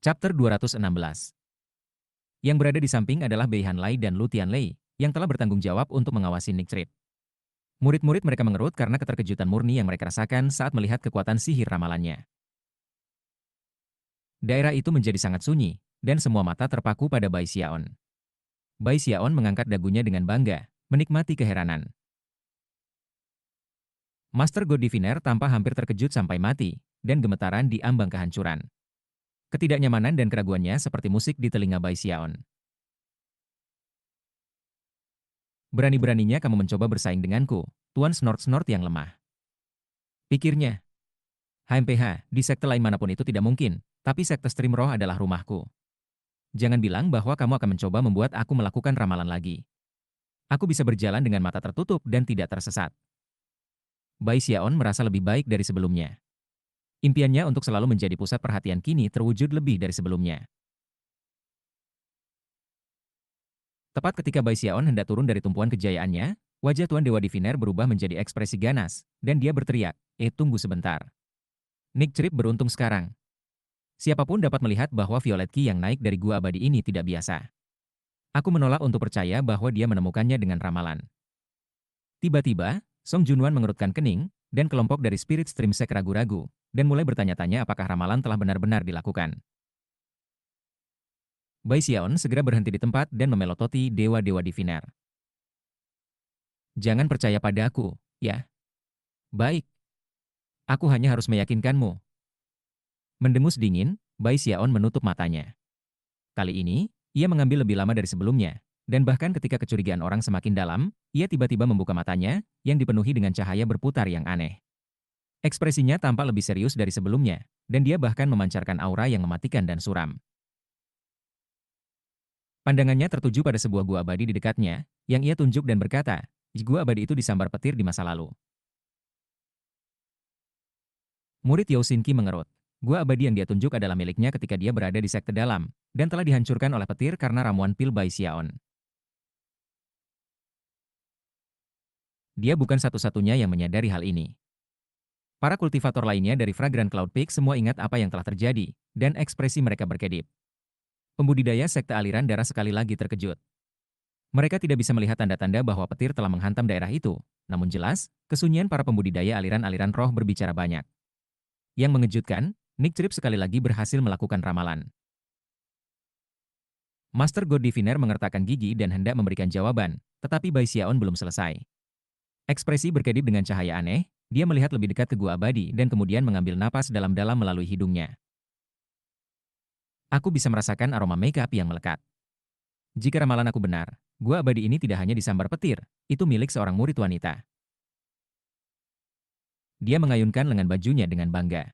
Chapter 216. Yang berada di samping adalah Bei Hanlai dan Lu Tianlei, yang telah bertanggung jawab untuk mengawasi Nick Trip. Murid-murid mereka mengerut karena keterkejutan murni yang mereka rasakan saat melihat kekuatan sihir ramalannya. Daerah itu menjadi sangat sunyi, dan semua mata terpaku pada Bai Xiaon. Bai Xiaon mengangkat dagunya dengan bangga, menikmati keheranan. Master God Diviner tampak hampir terkejut sampai mati, dan gemetaran di ambang kehancuran. Ketidaknyamanan dan keraguannya seperti musik di telinga Bai Xiaon. Berani-beraninya kamu mencoba bersaing denganku, Tuan Snort-Snort yang lemah. Pikirnya, HMPH, di sekte lain manapun itu tidak mungkin, tapi sekte Stream Roh adalah rumahku. Jangan bilang bahwa kamu akan mencoba membuat aku melakukan ramalan lagi. Aku bisa berjalan dengan mata tertutup dan tidak tersesat. Bai Xiaon merasa lebih baik dari sebelumnya. Impiannya untuk selalu menjadi pusat perhatian kini terwujud lebih dari sebelumnya. Tepat ketika Bai Xiaon hendak turun dari tumpuan kejayaannya, wajah Tuan Dewa Diviner berubah menjadi ekspresi ganas, dan dia berteriak, tunggu sebentar. Nick Trip beruntung sekarang. Siapapun dapat melihat bahwa Violet Key yang naik dari gua abadi ini tidak biasa. Aku menolak untuk percaya bahwa dia menemukannya dengan ramalan. Tiba-tiba, Song Junwan mengerutkan kening, dan kelompok dari Spirit Stream Sek ragu-ragu, dan mulai bertanya-tanya apakah ramalan telah benar-benar dilakukan. Bai Xiaon segera berhenti di tempat dan memelototi Dewa-Dewa Diviner. Jangan percaya padaku, ya. Baik. Aku hanya harus meyakinkanmu. Mendengus dingin, Bai Xiaon menutup matanya. Kali ini, ia mengambil lebih lama dari sebelumnya, dan bahkan ketika kecurigaan orang semakin dalam, ia tiba-tiba membuka matanya, yang dipenuhi dengan cahaya berputar yang aneh. Ekspresinya tampak lebih serius dari sebelumnya, dan dia bahkan memancarkan aura yang mematikan dan suram. Pandangannya tertuju pada sebuah gua abadi di dekatnya, yang ia tunjuk dan berkata, gua abadi itu disambar petir di masa lalu. Murid Yao Xinqi mengerut. Gua abadi yang dia tunjuk adalah miliknya ketika dia berada di sekte dalam, dan telah dihancurkan oleh petir karena ramuan pil Bai Xiaon. Dia bukan satu-satunya yang menyadari hal ini. Para kultivator lainnya dari Fragrant Cloud Peak semua ingat apa yang telah terjadi, dan ekspresi mereka berkedip. Pembudidaya sekte aliran darah sekali lagi terkejut. Mereka tidak bisa melihat tanda-tanda bahwa petir telah menghantam daerah itu, namun jelas, kesunyian para pembudidaya aliran-aliran roh berbicara banyak. Yang mengejutkan, Nick Trip sekali lagi berhasil melakukan ramalan. Master God Diviner mengertakkan gigi dan hendak memberikan jawaban, tetapi Bai Xiaon belum selesai. Ekspresi berkedip dengan cahaya aneh, dia melihat lebih dekat ke gua abadi dan kemudian mengambil napas dalam-dalam melalui hidungnya. Aku bisa merasakan aroma makeup yang melekat. Jika ramalan aku benar, gua abadi ini tidak hanya disambar petir, itu milik seorang murid wanita. Dia mengayunkan lengan bajunya dengan bangga.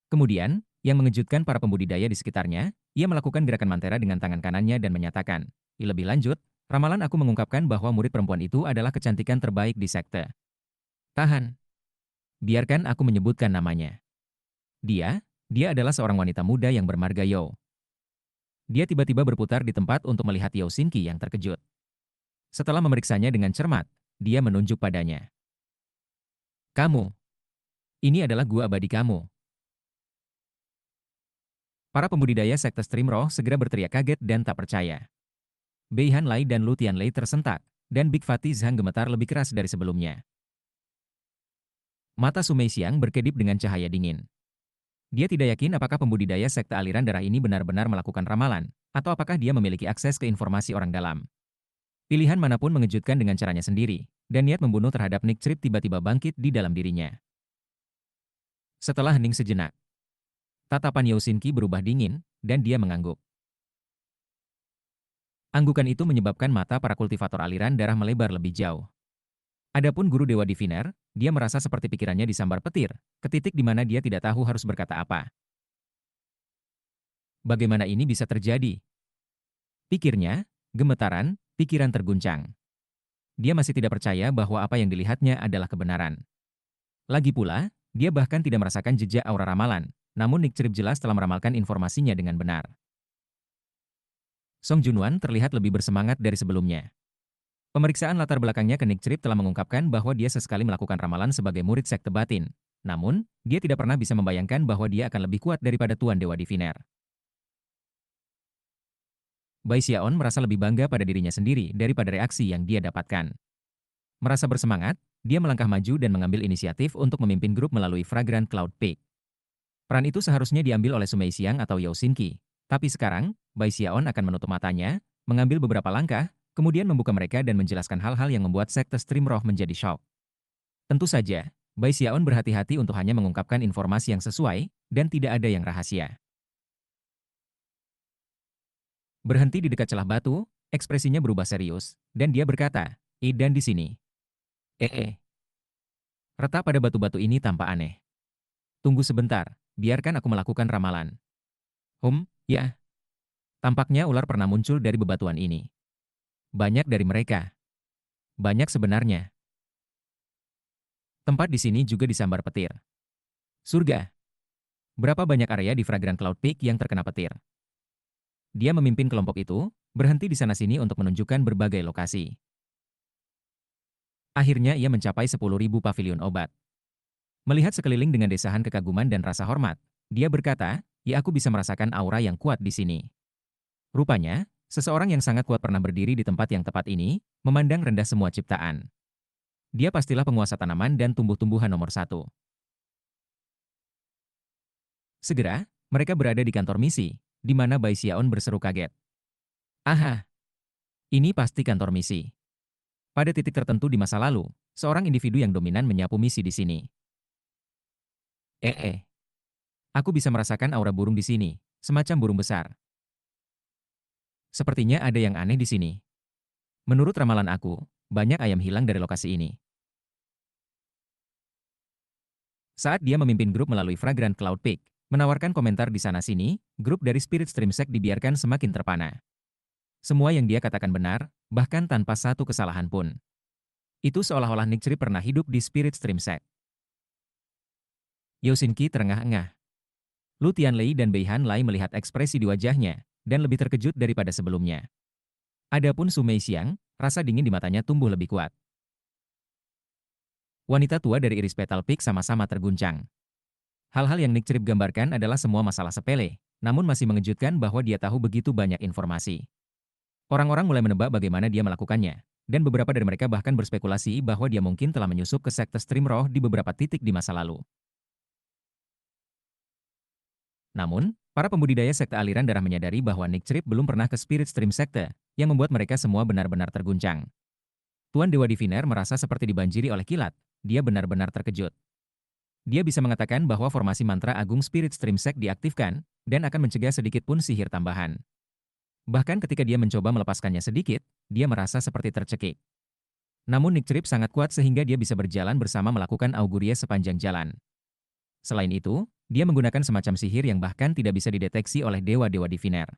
Kemudian, yang mengejutkan para pembudidaya di sekitarnya, ia melakukan gerakan mantera dengan tangan kanannya dan menyatakan, lebih lanjut, ramalan aku mengungkapkan bahwa murid perempuan itu adalah kecantikan terbaik di sekte. Tahan. Biarkan aku menyebutkan namanya. Dia adalah seorang wanita muda yang bermarga Yao. Dia tiba-tiba berputar di tempat untuk melihat Yao Xinqi yang terkejut. Setelah memeriksanya dengan cermat, dia menunjuk padanya. Kamu. Ini adalah gua abadi kamu. Para pembudidaya sekte Stream Roh segera berteriak kaget dan tak percaya. Bei Hanlai dan Lu Tianlei tersentak, dan Big Fatih Zhang gemetar lebih keras dari sebelumnya. Mata Su Meixiang berkedip dengan cahaya dingin. Dia tidak yakin apakah pembudidaya sekte aliran darah ini benar-benar melakukan ramalan, atau apakah dia memiliki akses ke informasi orang dalam. Pilihan manapun mengejutkan dengan caranya sendiri, dan niat membunuh terhadap Nick Trip tiba-tiba bangkit di dalam dirinya. Setelah hening sejenak, tatapan Yao Xinqi berubah dingin, dan dia mengangguk. Anggukan itu menyebabkan mata para kultivator aliran darah melebar lebih jauh. Adapun guru Dewa Diviner, dia merasa seperti pikirannya disambar petir, ke titik di mana dia tidak tahu harus berkata apa. Bagaimana ini bisa terjadi? Pikirnya, gemetaran, pikiran terguncang. Dia masih tidak percaya bahwa apa yang dilihatnya adalah kebenaran. Lagi pula, dia bahkan tidak merasakan jejak aura ramalan, namun Nick Trip jelas telah meramalkan informasinya dengan benar. Song Junwan terlihat lebih bersemangat dari sebelumnya. Pemeriksaan latar belakangnya ke Nick Trip telah mengungkapkan bahwa dia sesekali melakukan ramalan sebagai murid sekte batin. Namun, dia tidak pernah bisa membayangkan bahwa dia akan lebih kuat daripada Tuan Dewa Diviner. Bai Xiaon merasa lebih bangga pada dirinya sendiri daripada reaksi yang dia dapatkan. Merasa bersemangat, dia melangkah maju dan mengambil inisiatif untuk memimpin grup melalui Fragrant Cloud Peak. Peran itu seharusnya diambil oleh Sumei Xiang atau Yao Xinqi. Tapi sekarang, Bai Xiaon akan menutup matanya, mengambil beberapa langkah, kemudian membuka mereka dan menjelaskan hal-hal yang membuat sekte Stream Roh menjadi shock. Tentu saja, Bai Xiaon berhati-hati untuk hanya mengungkapkan informasi yang sesuai, dan tidak ada yang rahasia. Berhenti di dekat celah batu, ekspresinya berubah serius, dan dia berkata, dan di sini. Eh. Retak pada batu-batu ini tampak aneh. Tunggu sebentar, biarkan aku melakukan ramalan. Ya. Tampaknya ular pernah muncul dari bebatuan ini. Banyak dari mereka. Banyak sebenarnya. Tempat di sini juga disambar petir. Surga. Berapa banyak area di Fragrant Cloud Peak yang terkena petir? Dia memimpin kelompok itu, berhenti di sana-sini untuk menunjukkan berbagai lokasi. Akhirnya ia mencapai 10.000 pavilion obat. Melihat sekeliling dengan desahan kekaguman dan rasa hormat, dia berkata, ya aku bisa merasakan aura yang kuat di sini. Rupanya, seseorang yang sangat kuat pernah berdiri di tempat yang tepat ini, memandang rendah semua ciptaan. Dia pastilah penguasa tanaman dan tumbuh-tumbuhan nomor satu. Segera, mereka berada di kantor misi, di mana Bai Xiaon berseru kaget. Aha, ini pasti kantor misi. Pada titik tertentu di masa lalu, seorang individu yang dominan menyapu misi di sini. Eh. Aku bisa merasakan aura burung di sini, semacam burung besar. Sepertinya ada yang aneh di sini. Menurut ramalan aku, banyak ayam hilang dari lokasi ini. Saat dia memimpin grup melalui Fragrant Cloud Peak, menawarkan komentar di sana-sini, grup dari Spirit Stream Sect dibiarkan semakin terpana. Semua yang dia katakan benar, bahkan tanpa satu kesalahan pun. Itu seolah-olah Nick Chri pernah hidup di Spirit Stream Sect. Yao Xinqi terengah-engah. Lu Tianlei dan Bei Hanlai melihat ekspresi di wajahnya, dan lebih terkejut daripada sebelumnya. Adapun Su Mei Xiang, rasa dingin di matanya tumbuh lebih kuat. Wanita tua dari Iris Petal Peak sama-sama terguncang. Hal-hal yang Nick Chri gambarkan adalah semua masalah sepele, namun masih mengejutkan bahwa dia tahu begitu banyak informasi. Orang-orang mulai menebak bagaimana dia melakukannya, dan beberapa dari mereka bahkan berspekulasi bahwa dia mungkin telah menyusup ke sekte Stream Roh di beberapa titik di masa lalu. Namun, para pembudidaya sekte aliran darah menyadari bahwa Nick Chri belum pernah ke Spirit Stream Sekte, yang membuat mereka semua benar-benar terguncang. Tuan Dewa Diviner merasa seperti dibanjiri oleh kilat, dia benar-benar terkejut. Dia bisa mengatakan bahwa formasi mantra agung Spirit Stream Sect diaktifkan, dan akan mencegah sedikit pun sihir tambahan. Bahkan ketika dia mencoba melepaskannya sedikit, dia merasa seperti tercekik. Namun Nick Chri sangat kuat sehingga dia bisa berjalan bersama melakukan auguria sepanjang jalan. Selain itu, dia menggunakan semacam sihir yang bahkan tidak bisa dideteksi oleh dewa-dewa diviner.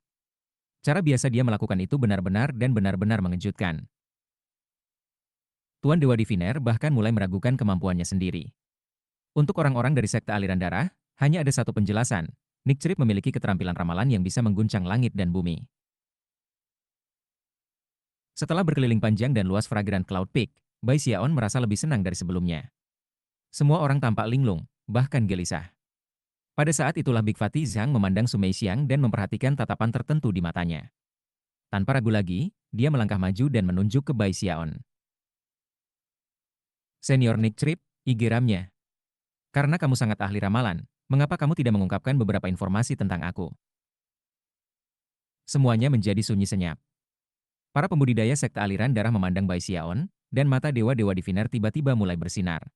Cara biasa dia melakukan itu benar-benar dan benar-benar mengejutkan. Tuan Dewa Diviner bahkan mulai meragukan kemampuannya sendiri. Untuk orang-orang dari sekte aliran darah, hanya ada satu penjelasan. Nick Chri memiliki keterampilan ramalan yang bisa mengguncang langit dan bumi. Setelah berkeliling panjang dan luas Fragrant Cloud Peak, Bai Xiaon merasa lebih senang dari sebelumnya. Semua orang tampak linglung, bahkan gelisah. Pada saat itulah Big Fatih Zhang memandang Su Mei Xiang dan memperhatikan tatapan tertentu di matanya. Tanpa ragu lagi, dia melangkah maju dan menunjuk ke Bai Xiaon. Senior Nick Chri, geramnya. Karena kamu sangat ahli ramalan, mengapa kamu tidak mengungkapkan beberapa informasi tentang aku? Semuanya menjadi sunyi senyap. Para pembudidaya sekte aliran darah memandang Bai Xiaon, dan mata dewa-dewa diviner tiba-tiba mulai bersinar.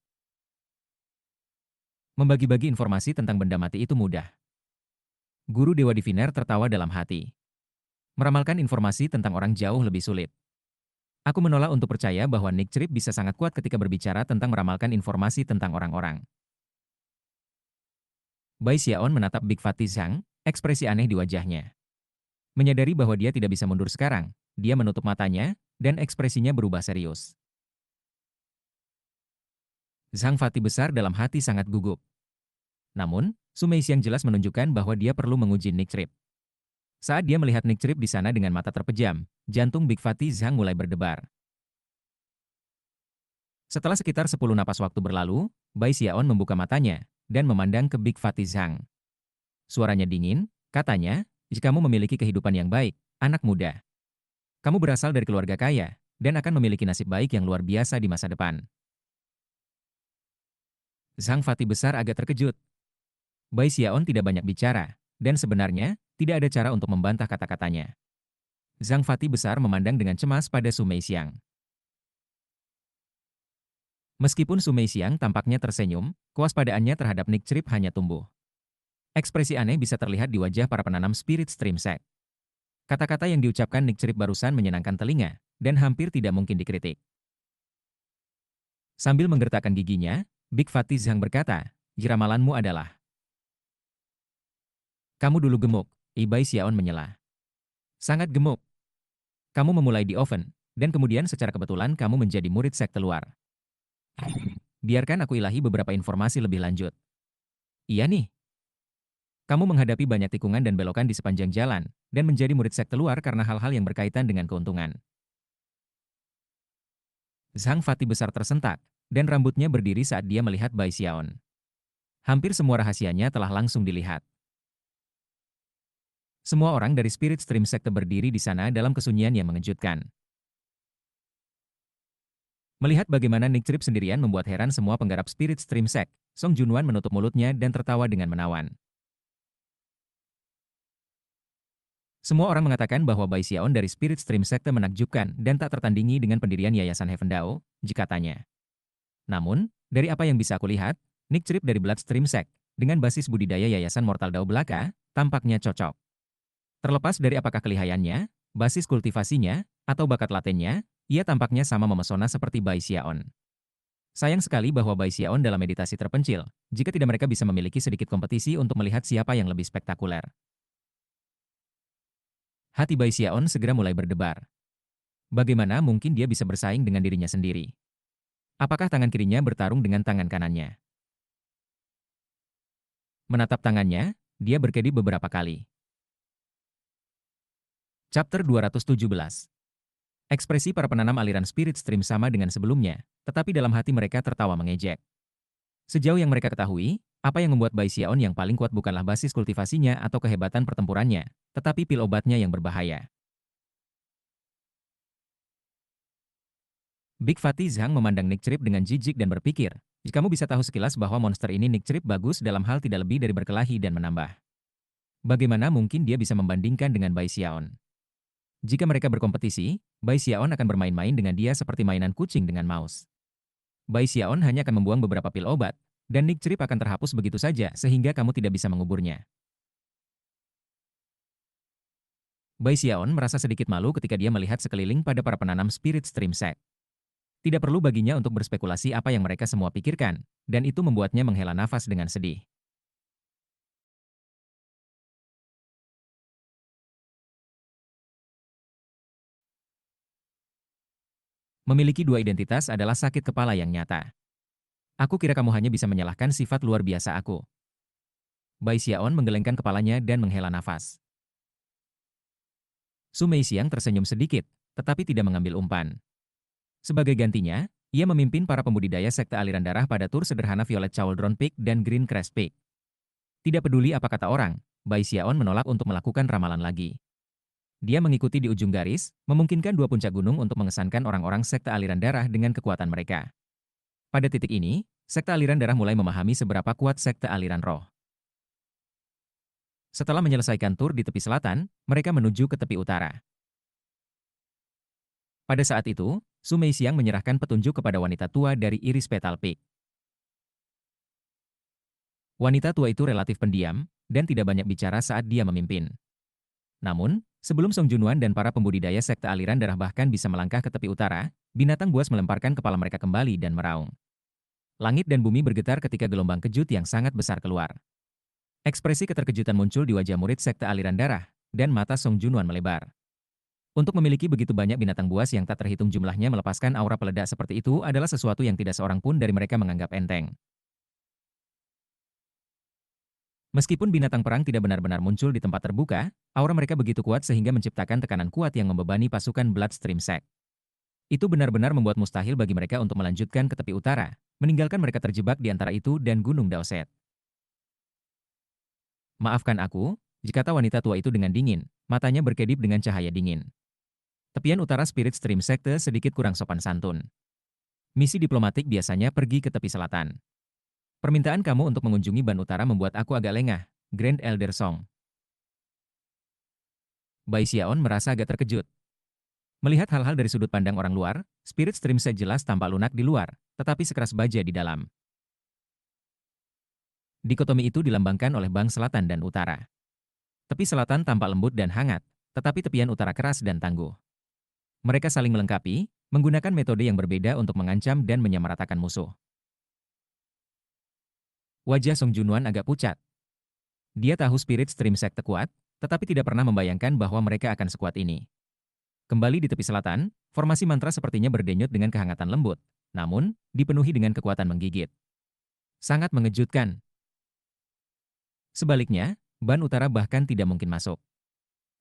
Membagi-bagi informasi tentang benda mati itu mudah. Guru dewa diviner tertawa dalam hati. Meramalkan informasi tentang orang jauh lebih sulit. Aku menolak untuk percaya bahwa Nick Chri bisa sangat kuat ketika berbicara tentang meramalkan informasi tentang orang-orang. Bai Xiaon menatap Big Fatih Zhang, ekspresi aneh di wajahnya. Menyadari bahwa dia tidak bisa mundur sekarang, dia menutup matanya, dan ekspresinya berubah serius. Zhang Fatih besar dalam hati sangat gugup. Namun, Su Mei Xiang jelas menunjukkan bahwa dia perlu menguji Nick Chri. Saat dia melihat Nick Chri di sana dengan mata terpejam, jantung Big Fatih Zhang mulai berdebar. Setelah sekitar 10 napas waktu berlalu, Bai Xiaon membuka matanya, dan memandang ke Big Fatih Zhang. Suaranya dingin, katanya, Jika kamu memiliki kehidupan yang baik, anak muda, kamu berasal dari keluarga kaya, dan akan memiliki nasib baik yang luar biasa di masa depan. Zhang Fati besar agak terkejut. Bai Xiaon tidak banyak bicara, dan sebenarnya, tidak ada cara untuk membantah kata-katanya. Zhang Fati besar memandang dengan cemas pada Su Meixiang. Meskipun Su Meixiang tampaknya tersenyum, kewaspadaannya terhadap Nick Trip hanya tumbuh. Ekspresi aneh bisa terlihat di wajah para penanam Spirit Stream Sect. Kata-kata yang diucapkan Nick Trip barusan menyenangkan telinga, dan hampir tidak mungkin dikritik. Sambil menggertakkan giginya, Big Fatty Zhang berkata, "Ramalanmu adalah..." "Kamu dulu gemuk," Bai Xiaon menyela. "Sangat gemuk. Kamu memulai di oven, dan kemudian secara kebetulan kamu menjadi murid sekte luar. Biarkan aku ilahi beberapa informasi lebih lanjut. Iya nih. Kamu menghadapi banyak tikungan dan belokan di sepanjang jalan, dan menjadi murid sekte luar karena hal-hal yang berkaitan dengan keuntungan." Zhang Fati besar tersentak, dan rambutnya berdiri saat dia melihat Bai Xiaon. Hampir semua rahasianya telah langsung dilihat. Semua orang dari Spirit Stream Sekte berdiri di sana dalam kesunyian yang mengejutkan. Melihat bagaimana Nick Trip sendirian membuat heran semua penggarap Spirit Stream Sect, Song Junwan menutup mulutnya dan tertawa dengan menawan. Semua orang mengatakan bahwa Bai Xiaon dari Spirit Stream Sekte menakjubkan dan tak tertandingi dengan pendirian Yayasan Heaven Dao, jika tanya. Namun, dari apa yang bisa aku lihat, Nick Trip dari Bloodstream Sect, dengan basis budidaya Yayasan Mortal Dao belaka, tampaknya cocok. Terlepas dari apakah kelihayannya, basis kultivasinya, atau bakat latennya, ia tampaknya sama memesona seperti Bai Xiaon. Sayang sekali bahwa Bai Xiaon dalam meditasi terpencil, jika tidak mereka bisa memiliki sedikit kompetisi untuk melihat siapa yang lebih spektakuler. Hati Bai Xiaon segera mulai berdebar. Bagaimana mungkin dia bisa bersaing dengan dirinya sendiri? Apakah tangan kirinya bertarung dengan tangan kanannya? Menatap tangannya, dia berkedip beberapa kali. Chapter 217. Ekspresi para penanam aliran Spirit Stream sama dengan sebelumnya, tetapi dalam hati mereka tertawa mengejek. Sejauh yang mereka ketahui, apa yang membuat Bai Xiaon yang paling kuat bukanlah basis kultivasinya atau kehebatan pertempurannya, tetapi pil obatnya yang berbahaya. Big Fatty Zhang memandang Nick Trip dengan jijik dan berpikir, jika kamu bisa tahu sekilas bahwa monster ini Nick Trip bagus dalam hal tidak lebih dari berkelahi dan menambah. Bagaimana mungkin dia bisa membandingkan dengan Bai Xiaon? Jika mereka berkompetisi, Bai Xiaon akan bermain-main dengan dia seperti mainan kucing dengan mouse. Bai Xiaon hanya akan membuang beberapa pil obat, dan Nick Trip akan terhapus begitu saja sehingga kamu tidak bisa menguburnya. Bai Xiaon merasa sedikit malu ketika dia melihat sekeliling pada para penanam Spirit Stream Sect. Tidak perlu baginya untuk berspekulasi apa yang mereka semua pikirkan, dan itu membuatnya menghela nafas dengan sedih. Memiliki dua identitas adalah sakit kepala yang nyata. Aku kira kamu hanya bisa menyalahkan sifat luar biasa aku. Bai Xiaon menggelengkan kepalanya dan menghela nafas. Su Meixiang tersenyum sedikit, tetapi tidak mengambil umpan. Sebagai gantinya, ia memimpin para pembudidaya sekte aliran darah pada tur sederhana Violet Cauldron Peak dan Green Crest Peak. Tidak peduli apa kata orang, Bai Xiaon menolak untuk melakukan ramalan lagi. Dia mengikuti di ujung garis, memungkinkan dua puncak gunung untuk mengesankan orang-orang sekte aliran darah dengan kekuatan mereka. Pada titik ini, sekte aliran darah mulai memahami seberapa kuat sekte aliran roh. Setelah menyelesaikan tur di tepi selatan, mereka menuju ke tepi utara. Pada saat itu, Su Meixiang menyerahkan petunjuk kepada wanita tua dari Iris Petal Peak. Wanita tua itu relatif pendiam, dan tidak banyak bicara saat dia memimpin. Namun, sebelum Song Junwan dan para pembudidaya sekte aliran darah bahkan bisa melangkah ke tepi utara, binatang buas melemparkan kepala mereka kembali dan meraung. Langit dan bumi bergetar ketika gelombang kejut yang sangat besar keluar. Ekspresi keterkejutan muncul di wajah murid sekte aliran darah, dan mata Song Junwan melebar. Untuk memiliki begitu banyak binatang buas yang tak terhitung jumlahnya melepaskan aura peledak seperti itu adalah sesuatu yang tidak seorang pun dari mereka menganggap enteng. Meskipun binatang perang tidak benar-benar muncul di tempat terbuka, aura mereka begitu kuat sehingga menciptakan tekanan kuat yang membebani pasukan Bloodstream Sect. Itu benar-benar membuat mustahil bagi mereka untuk melanjutkan ke tepi utara, meninggalkan mereka terjebak di antara itu dan Gunung Daoset. Maafkan aku, kata wanita tua itu dengan dingin, matanya berkedip dengan cahaya dingin. Tepian utara Spirit Stream Sekte sedikit kurang sopan santun. Misi diplomatik biasanya pergi ke tepi selatan. Permintaan kamu untuk mengunjungi Ban Utara membuat aku agak lengah, Grand Elder Song. Bai Xiaon merasa agak terkejut. Melihat hal-hal dari sudut pandang orang luar, Spirit Stream Set jelas tampak lunak di luar, tetapi sekeras baja di dalam. Dikotomi itu dilambangkan oleh Bang Selatan dan Utara. Tepi selatan tampak lembut dan hangat, tetapi tepian utara keras dan tangguh. Mereka saling melengkapi, menggunakan metode yang berbeda untuk mengancam dan menyamaratakan musuh. Wajah Song Junwan agak pucat. Dia tahu Spirit Stream Sekte kuat, tetapi tidak pernah membayangkan bahwa mereka akan sekuat ini. Kembali di tepi selatan, formasi mantra sepertinya berdenyut dengan kehangatan lembut, namun dipenuhi dengan kekuatan menggigit. Sangat mengejutkan. Sebaliknya, Ban Utara bahkan tidak mungkin masuk.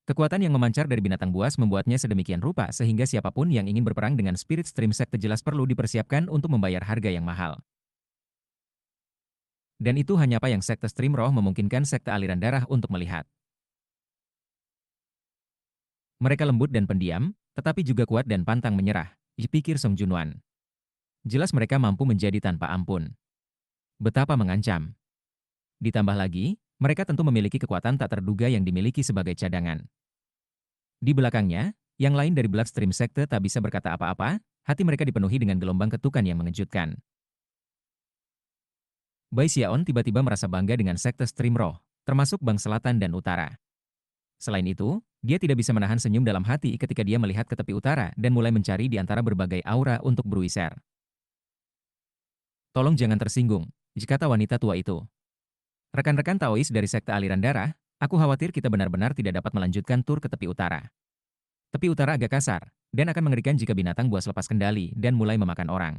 Kekuatan yang memancar dari binatang buas membuatnya sedemikian rupa sehingga siapapun yang ingin berperang dengan Spirit Stream Sekte jelas perlu dipersiapkan untuk membayar harga yang mahal. Dan itu hanya apa yang Sekte Stream Roh memungkinkan Sekte Aliran Darah untuk melihat. Mereka lembut dan pendiam, tetapi juga kuat dan pantang menyerah, pikir Song Junwan. Jelas mereka mampu menjadi tanpa ampun. Betapa mengancam. Ditambah lagi, mereka tentu memiliki kekuatan tak terduga yang dimiliki sebagai cadangan. Di belakangnya, yang lain dari Bloodstream Sekte tak bisa berkata apa-apa, hati mereka dipenuhi dengan gelombang ketukan yang mengejutkan. Bai Xiaon tiba-tiba merasa bangga dengan Sekte Stream Roh, termasuk Bang Selatan dan Utara. Selain itu, dia tidak bisa menahan senyum dalam hati ketika dia melihat ke tepi utara dan mulai mencari di antara berbagai aura untuk Bruiser. Tolong jangan tersinggung, kata wanita tua itu. Rekan-rekan Taois dari Sekte Aliran Darah, aku khawatir kita benar-benar tidak dapat melanjutkan tur ke tepi utara. Tepi utara agak kasar, dan akan mengerikan jika binatang buas lepas kendali dan mulai memakan orang.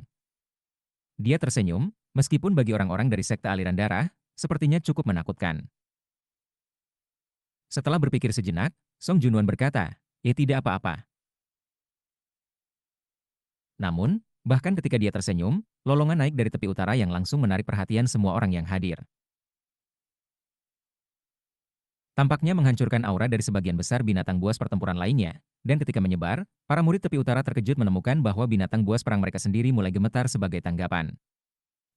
Dia tersenyum, meskipun bagi orang-orang dari Sekte Aliran Darah, sepertinya cukup menakutkan. Setelah berpikir sejenak, Song Junwan berkata, tidak apa-apa. Namun, bahkan ketika dia tersenyum, lolongan naik dari tepi utara yang langsung menarik perhatian semua orang yang hadir. Tampaknya menghancurkan aura dari sebagian besar binatang buas pertempuran lainnya, dan ketika menyebar, para murid tepi utara terkejut menemukan bahwa binatang buas perang mereka sendiri mulai gemetar sebagai tanggapan.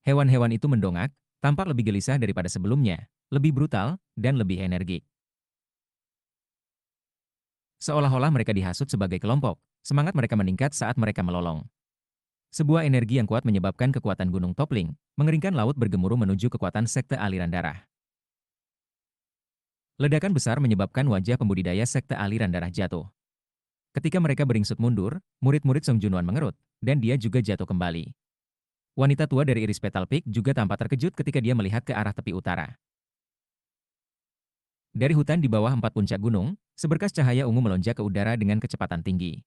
Hewan-hewan itu mendongak, tampak lebih gelisah daripada sebelumnya, lebih brutal, dan lebih energik. Seolah-olah mereka dihasut sebagai kelompok, semangat mereka meningkat saat mereka melolong. Sebuah energi yang kuat menyebabkan kekuatan Gunung Topling, mengeringkan laut bergemuruh menuju kekuatan Sekte Aliran Darah. Ledakan besar menyebabkan wajah pembudidaya Sekte Aliran Darah jatuh. Ketika mereka beringsut mundur, murid-murid Song Junwan mengerut, dan dia juga jatuh kembali. Wanita tua dari Iris Petal Peak juga tampak terkejut ketika dia melihat ke arah tepi utara. Dari hutan di bawah 4 puncak gunung, seberkas cahaya ungu melonjak ke udara dengan kecepatan tinggi.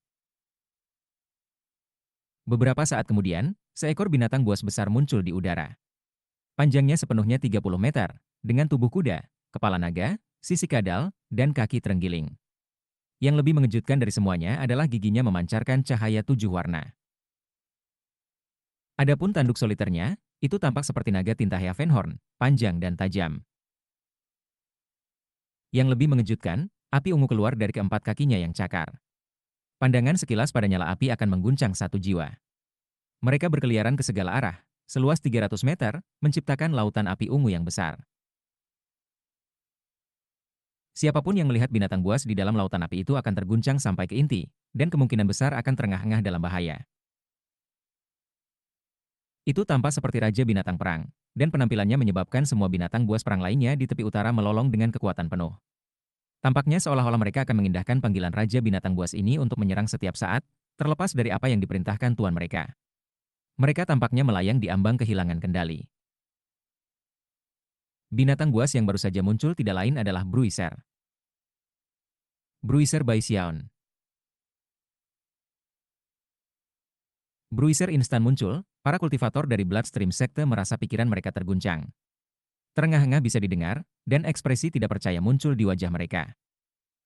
Beberapa saat kemudian, seekor binatang buas besar muncul di udara. Panjangnya sepenuhnya 30 meter, dengan tubuh kuda, kepala naga, sisi kadal, dan kaki terenggiling. Yang lebih mengejutkan dari semuanya adalah giginya memancarkan cahaya 7 warna. Adapun tanduk soliternya, itu tampak seperti naga tinta Heavenhorn, panjang dan tajam. Yang lebih mengejutkan, api ungu keluar dari keempat kakinya yang cakar. Pandangan sekilas pada nyala api akan mengguncang satu jiwa. Mereka berkeliaran ke segala arah, seluas 300 meter, menciptakan lautan api ungu yang besar. Siapapun yang melihat binatang buas di dalam lautan api itu akan terguncang sampai ke inti, dan kemungkinan besar akan terengah-engah dalam bahaya. Itu tampak seperti raja binatang perang, dan penampilannya menyebabkan semua binatang buas perang lainnya di tepi utara melolong dengan kekuatan penuh. Tampaknya seolah-olah mereka akan mengindahkan panggilan raja binatang buas ini untuk menyerang setiap saat, terlepas dari apa yang diperintahkan tuan mereka. Mereka tampaknya melayang di ambang kehilangan kendali. Binatang buas yang baru saja muncul tidak lain adalah Bruiser. Bruiser Bai Xiaon. Bruiser instan muncul, para kultivator dari Bloodstream Sekte merasa pikiran mereka terguncang. Terengah-engah bisa didengar, dan ekspresi tidak percaya muncul di wajah mereka.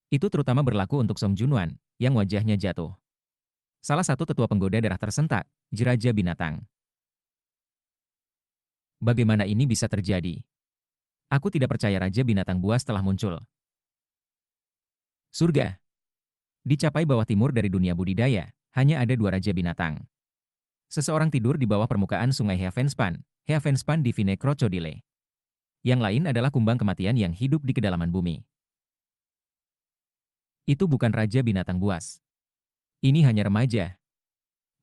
Itu terutama berlaku untuk Song Junwan, yang wajahnya jatuh. Salah satu tetua penggoda darah tersentak, jeraja binatang. Bagaimana ini bisa terjadi? Aku tidak percaya raja binatang buas telah muncul. Surga. Dicapai bawah timur dari dunia budidaya, hanya ada dua raja binatang. Seseorang tidur di bawah permukaan sungai Heavenspan Divine Crocodile. Yang lain adalah kumbang kematian yang hidup di kedalaman bumi. Itu bukan raja binatang buas. Ini hanya remaja.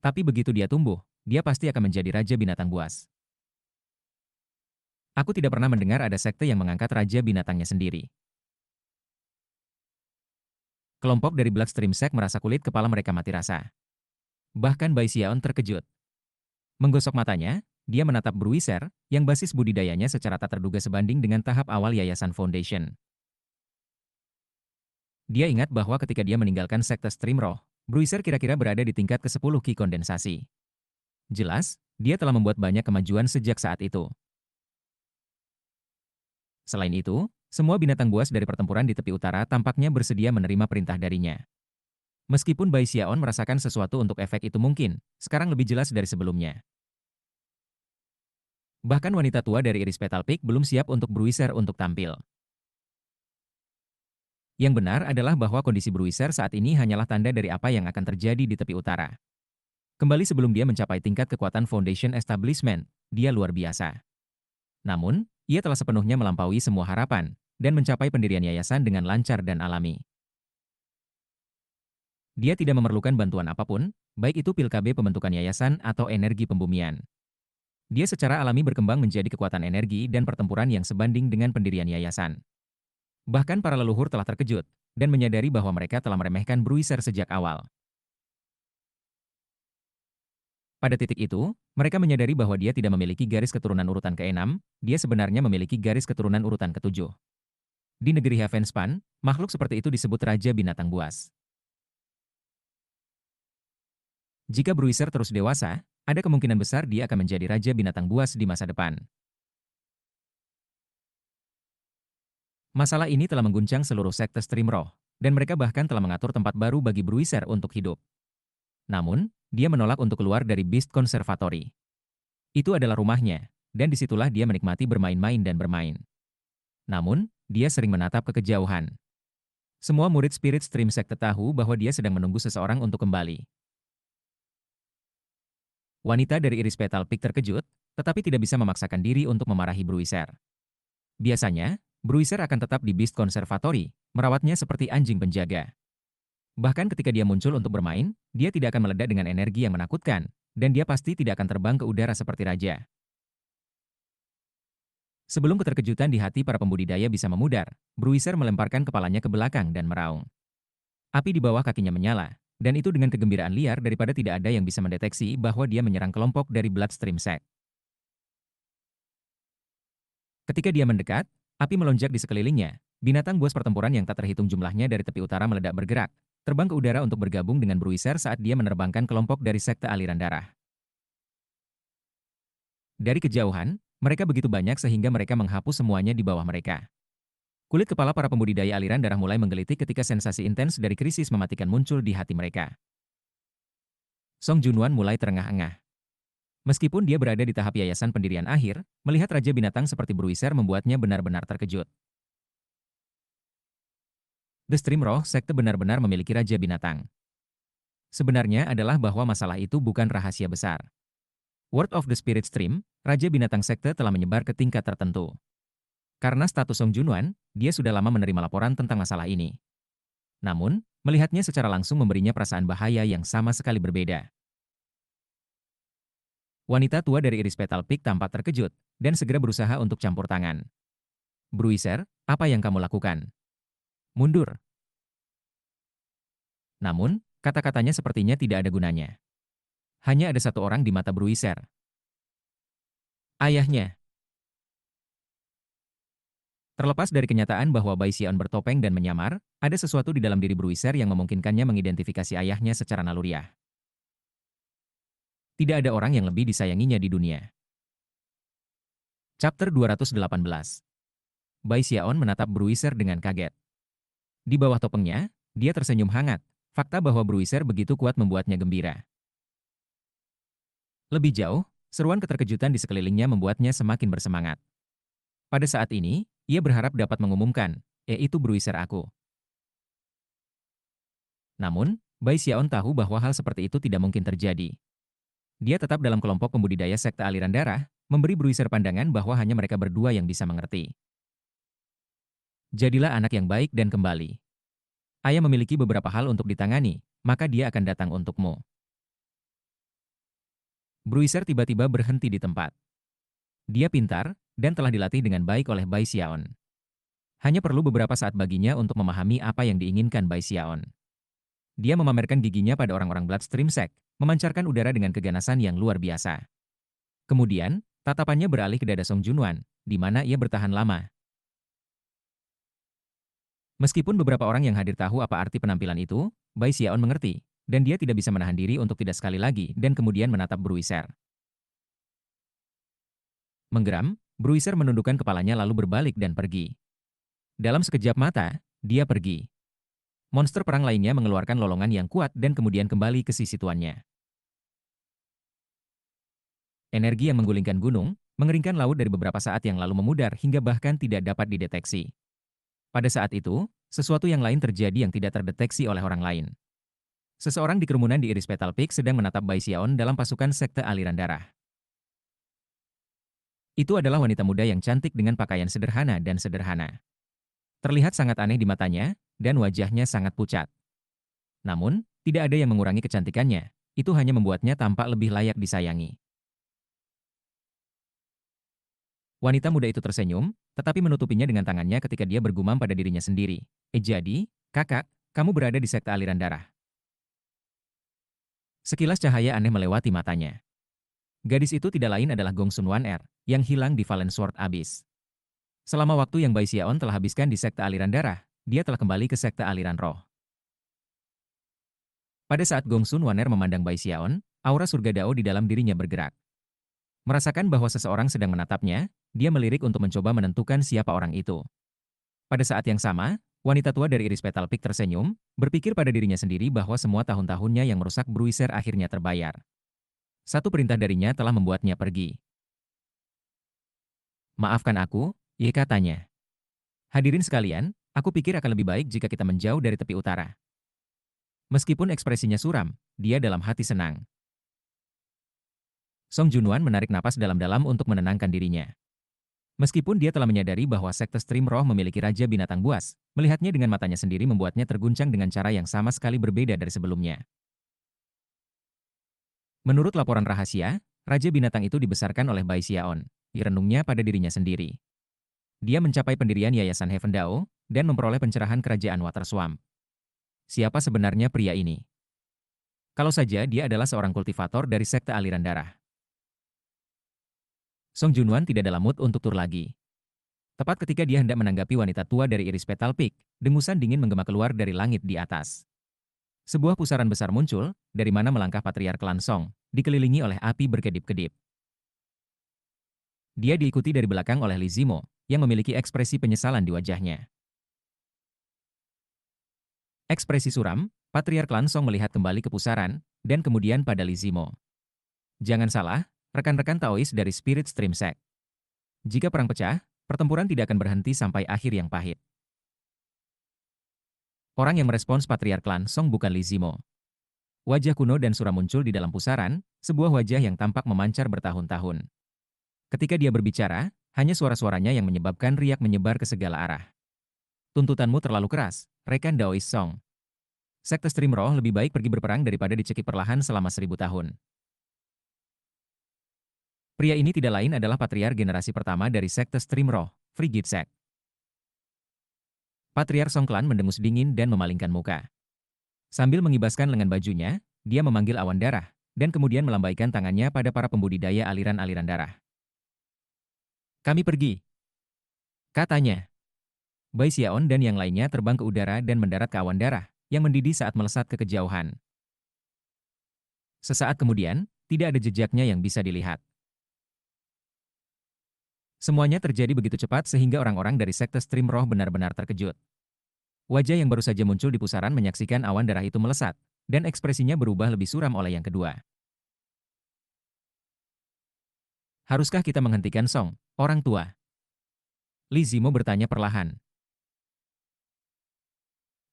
Tapi begitu dia tumbuh, dia pasti akan menjadi raja binatang buas. Aku tidak pernah mendengar ada sekte yang mengangkat raja binatangnya sendiri. Kelompok dari Bloodstream Sect merasa kulit kepala mereka mati rasa. Bahkan Bai Xiaon terkejut. Menggosok matanya, dia menatap Bruiser, yang basis budidayanya secara tak terduga sebanding dengan tahap awal Yayasan Foundation. Dia ingat bahwa ketika dia meninggalkan sekte Stream Roh, Bruiser kira-kira berada di tingkat ke-10 Ki kondensasi. Jelas, dia telah membuat banyak kemajuan sejak saat itu. Selain itu, semua binatang buas dari pertempuran di tepi utara tampaknya bersedia menerima perintah darinya. Meskipun Bai Xiaon merasakan sesuatu untuk efek itu mungkin, sekarang lebih jelas dari sebelumnya. Bahkan wanita tua dari Iris Petal Peak belum siap untuk Bruiser untuk tampil. Yang benar adalah bahwa kondisi Bruiser saat ini hanyalah tanda dari apa yang akan terjadi di tepi utara. Kembali sebelum dia mencapai tingkat kekuatan Foundation Establishment, dia luar biasa. Namun, ia telah sepenuhnya melampaui semua harapan, dan mencapai pendirian yayasan dengan lancar dan alami. Dia tidak memerlukan bantuan apapun, baik itu pil KB pembentukan yayasan atau energi pembumian. Dia secara alami berkembang menjadi kekuatan energi dan pertempuran yang sebanding dengan pendirian yayasan. Bahkan para leluhur telah terkejut, dan menyadari bahwa mereka telah meremehkan Bruiser sejak awal. Pada titik itu, mereka menyadari bahwa dia tidak memiliki garis keturunan urutan ke-6, dia sebenarnya memiliki garis keturunan urutan ke-7. Di negeri Heavenspan, makhluk seperti itu disebut Raja Binatang Buas. Jika Bruiser terus dewasa, ada kemungkinan besar dia akan menjadi Raja Binatang Buas di masa depan. Masalah ini telah mengguncang seluruh sekte Stream Roh, dan mereka bahkan telah mengatur tempat baru bagi Bruiser untuk hidup. Namun, dia menolak untuk keluar dari Beast Conservatory. Itu adalah rumahnya, dan disitulah dia menikmati bermain-main dan bermain. Namun, dia sering menatap ke kejauhan. Semua murid Spirit Stream Sekte tahu bahwa dia sedang menunggu seseorang untuk kembali. Wanita dari Iris Petal Peak terkejut, tetapi tidak bisa memaksakan diri untuk memarahi Bruiser. Biasanya, Bruiser akan tetap di Beast Conservatory, merawatnya seperti anjing penjaga. Bahkan ketika dia muncul untuk bermain, dia tidak akan meledak dengan energi yang menakutkan, dan dia pasti tidak akan terbang ke udara seperti raja. Sebelum keterkejutan di hati para pembudidaya bisa memudar, Bruiser melemparkan kepalanya ke belakang dan meraung. Api di bawah kakinya menyala, dan itu dengan kegembiraan liar daripada tidak ada yang bisa mendeteksi bahwa dia menyerang kelompok dari Bloodstream Sect. Ketika dia mendekat, api melonjak di sekelilingnya. Binatang buas pertempuran yang tak terhitung jumlahnya dari tepi utara meledak bergerak, terbang ke udara untuk bergabung dengan Bruiser saat dia menerbangkan kelompok dari sekte aliran darah. Dari kejauhan, mereka begitu banyak sehingga mereka menghapus semuanya di bawah mereka. Kulit kepala para pembudidaya aliran darah mulai menggelitik ketika sensasi intens dari krisis mematikan muncul di hati mereka. Song Junwan mulai terengah-engah. Meskipun dia berada di tahap yayasan pendirian akhir, melihat Raja Binatang seperti Bruiser membuatnya benar-benar terkejut. The Stream Roh sekte benar-benar memiliki Raja Binatang. Sebenarnya adalah bahwa masalah itu bukan rahasia besar. Word of the Spirit Stream, Raja Binatang sekte telah menyebar ke tingkat tertentu. Karena status Song Junwan, dia sudah lama menerima laporan tentang masalah ini. Namun, melihatnya secara langsung memberinya perasaan bahaya yang sama sekali berbeda. Wanita tua dari Iris Petal Peak tampak terkejut, dan segera berusaha untuk campur tangan. Bruiser, apa yang kamu lakukan? Mundur. Namun, kata-katanya sepertinya tidak ada gunanya. Hanya ada satu orang di mata Bruiser. Ayahnya. Terlepas dari kenyataan bahwa Bai Xiaon bertopeng dan menyamar, ada sesuatu di dalam diri Bruiser yang memungkinkannya mengidentifikasi ayahnya secara naluriah. Tidak ada orang yang lebih disayanginya di dunia. Chapter 218. Bai Xiaon menatap Bruiser dengan kaget. Di bawah topengnya, dia tersenyum hangat. Fakta bahwa Bruiser begitu kuat membuatnya gembira. Lebih jauh, seruan keterkejutan di sekelilingnya membuatnya semakin bersemangat. Pada saat ini, ia berharap dapat mengumumkan, itu Bruiser aku. Namun, Bai Xiaon tahu bahwa hal seperti itu tidak mungkin terjadi. Dia tetap dalam kelompok pembudidaya sekte aliran darah, memberi Bruiser pandangan bahwa hanya mereka berdua yang bisa mengerti. Jadilah anak yang baik dan kembali. Ayah memiliki beberapa hal untuk ditangani, maka dia akan datang untukmu. Bruiser tiba-tiba berhenti di tempat. Dia pintar, dan telah dilatih dengan baik oleh Bai Xiaon. Hanya perlu beberapa saat baginya untuk memahami apa yang diinginkan Bai Xiaon. Dia memamerkan giginya pada orang-orang Bloodstream Sect, memancarkan udara dengan keganasan yang luar biasa. Kemudian, tatapannya beralih ke dada Song Junwan, di mana ia bertahan lama. Meskipun beberapa orang yang hadir tahu apa arti penampilan itu, Bai Xiaon mengerti, dan dia tidak bisa menahan diri untuk tidak sekali lagi dan kemudian menatap Bruiser. Menggeram, Bruiser menundukkan kepalanya lalu berbalik dan pergi. Dalam sekejap mata, dia pergi. Monster perang lainnya mengeluarkan lolongan yang kuat dan kemudian kembali ke sisi tuannya. Energi yang menggulingkan gunung, mengeringkan laut dari beberapa saat yang lalu memudar hingga bahkan tidak dapat dideteksi. Pada saat itu, sesuatu yang lain terjadi yang tidak terdeteksi oleh orang lain. Seseorang di kerumunan di Iris Petal Peak sedang menatap Bai Xiaon dalam pasukan sekte aliran darah. Itu adalah wanita muda yang cantik dengan pakaian sederhana dan sederhana. Terlihat sangat aneh di matanya, dan wajahnya sangat pucat. Namun, tidak ada yang mengurangi kecantikannya, itu hanya membuatnya tampak lebih layak disayangi. Wanita muda itu tersenyum, tetapi menutupinya dengan tangannya ketika dia bergumam pada dirinya sendiri. Jadi, kakak, kamu berada di sekte aliran darah. Sekilas cahaya aneh melewati matanya. Gadis itu tidak lain adalah Gong Sun Wan Er, yang hilang di Valen Sword Abyss. Selama waktu yang Bai Xiaon telah habiskan di sekte aliran darah, dia telah kembali ke sekte aliran roh. Pada saat Gong Sun Wan Er memandang Bai Xiaon, aura surga Dao di dalam dirinya bergerak. Merasakan bahwa seseorang sedang menatapnya, dia melirik untuk mencoba menentukan siapa orang itu. Pada saat yang sama, wanita tua dari Iris Petal Peak tersenyum, berpikir pada dirinya sendiri bahwa semua tahun-tahunnya yang merusak Bruiser akhirnya terbayar. Satu perintah darinya telah membuatnya pergi. Maafkan aku, Ye katanya. Hadirin sekalian, aku pikir akan lebih baik jika kita menjauh dari tepi utara. Meskipun ekspresinya suram, dia dalam hati senang. Song Junwan menarik napas dalam-dalam untuk menenangkan dirinya. Meskipun dia telah menyadari bahwa sekte Stream Roh memiliki Raja Binatang Buas, melihatnya dengan matanya sendiri membuatnya terguncang dengan cara yang sama sekali berbeda dari sebelumnya. Menurut laporan rahasia, Raja Binatang itu dibesarkan oleh Bai Xiaon, direnungnya pada dirinya sendiri. Dia mencapai pendirian Yayasan Heaven Dao, dan memperoleh pencerahan kerajaan Water Swamp. Siapa sebenarnya pria ini? Kalau saja dia adalah seorang kultivator dari sekte aliran darah. Song Junwan tidak dalam mood untuk tur lagi. Tepat ketika dia hendak menanggapi wanita tua dari Iris Petal Peak, dengusan dingin menggema keluar dari langit di atas. Sebuah pusaran besar muncul, dari mana melangkah patriark klan Song, dikelilingi oleh api berkedip-kedip. Dia diikuti dari belakang oleh Li Zimo, yang memiliki ekspresi penyesalan di wajahnya. Ekspresi suram, patriark klan Song melihat kembali ke pusaran, dan kemudian pada Li Zimo. Jangan salah, rekan-rekan Taois dari Spirit Stream Sect. Jika perang pecah, pertempuran tidak akan berhenti sampai akhir yang pahit. Orang yang merespons patriark klan Song bukan Li Zimo. Wajah kuno dan suram muncul di dalam pusaran, sebuah wajah yang tampak memancar bertahun-tahun. Ketika dia berbicara, hanya suara-suaranya yang menyebabkan riak menyebar ke segala arah. Tuntutanmu terlalu keras, rekan Daois Song. Sekte Stream Roh lebih baik pergi berperang daripada dicekik perlahan selama 1000 tahun. Pria ini tidak lain adalah patriark generasi pertama dari sekte Stream Roh, Frigid Sect. Patriark Song Clan mendengus dingin dan memalingkan muka. Sambil mengibaskan lengan bajunya, dia memanggil awan darah, dan kemudian melambaikan tangannya pada para pembudidaya aliran-aliran darah. Kami pergi, katanya. Bai Xiaon dan yang lainnya terbang ke udara dan mendarat ke awan darah, yang mendidih saat melesat ke kejauhan. Sesaat kemudian, tidak ada jejaknya yang bisa dilihat. Semuanya terjadi begitu cepat sehingga orang-orang dari sekte Stream Roh benar-benar terkejut. Wajah yang baru saja muncul di pusaran menyaksikan awan darah itu melesat, dan ekspresinya berubah lebih suram oleh yang kedua. Haruskah kita menghentikan Song, orang tua? Li Zimo bertanya perlahan.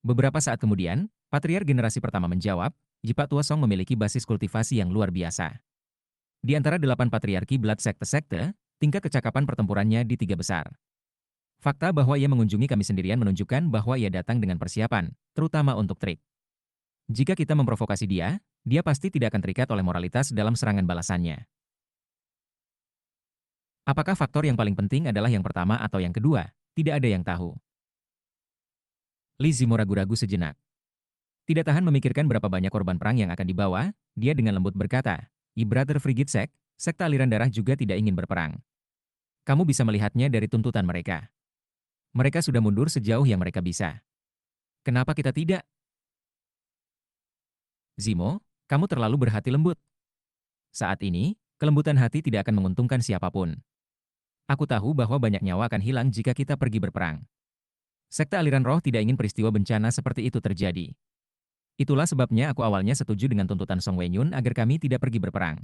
Beberapa saat kemudian, Patriark generasi pertama menjawab, Jipak Tua Song memiliki basis kultivasi yang luar biasa. Di antara 8 patriarki Blood sekte-sekte, tingkat kecakapan pertempurannya di 3 besar. Fakta bahwa ia mengunjungi kami sendirian menunjukkan bahwa ia datang dengan persiapan, terutama untuk trik. Jika kita memprovokasi dia, dia pasti tidak akan terikat oleh moralitas dalam serangan balasannya. Apakah faktor yang paling penting adalah yang pertama atau yang kedua? Tidak ada yang tahu. Li Zimo ragu-ragu sejenak. Tidak tahan memikirkan berapa banyak korban perang yang akan dibawa, dia dengan lembut berkata, Brother Frigid Sect, sekte aliran darah juga tidak ingin berperang. Kamu bisa melihatnya dari tuntutan mereka. Mereka sudah mundur sejauh yang mereka bisa. Kenapa kita tidak? Zimo, kamu terlalu berhati lembut. Saat ini, kelembutan hati tidak akan menguntungkan siapapun. Aku tahu bahwa banyak nyawa akan hilang jika kita pergi berperang. Sekte aliran roh tidak ingin peristiwa bencana seperti itu terjadi. Itulah sebabnya aku awalnya setuju dengan tuntutan Song Wenyun agar kami tidak pergi berperang.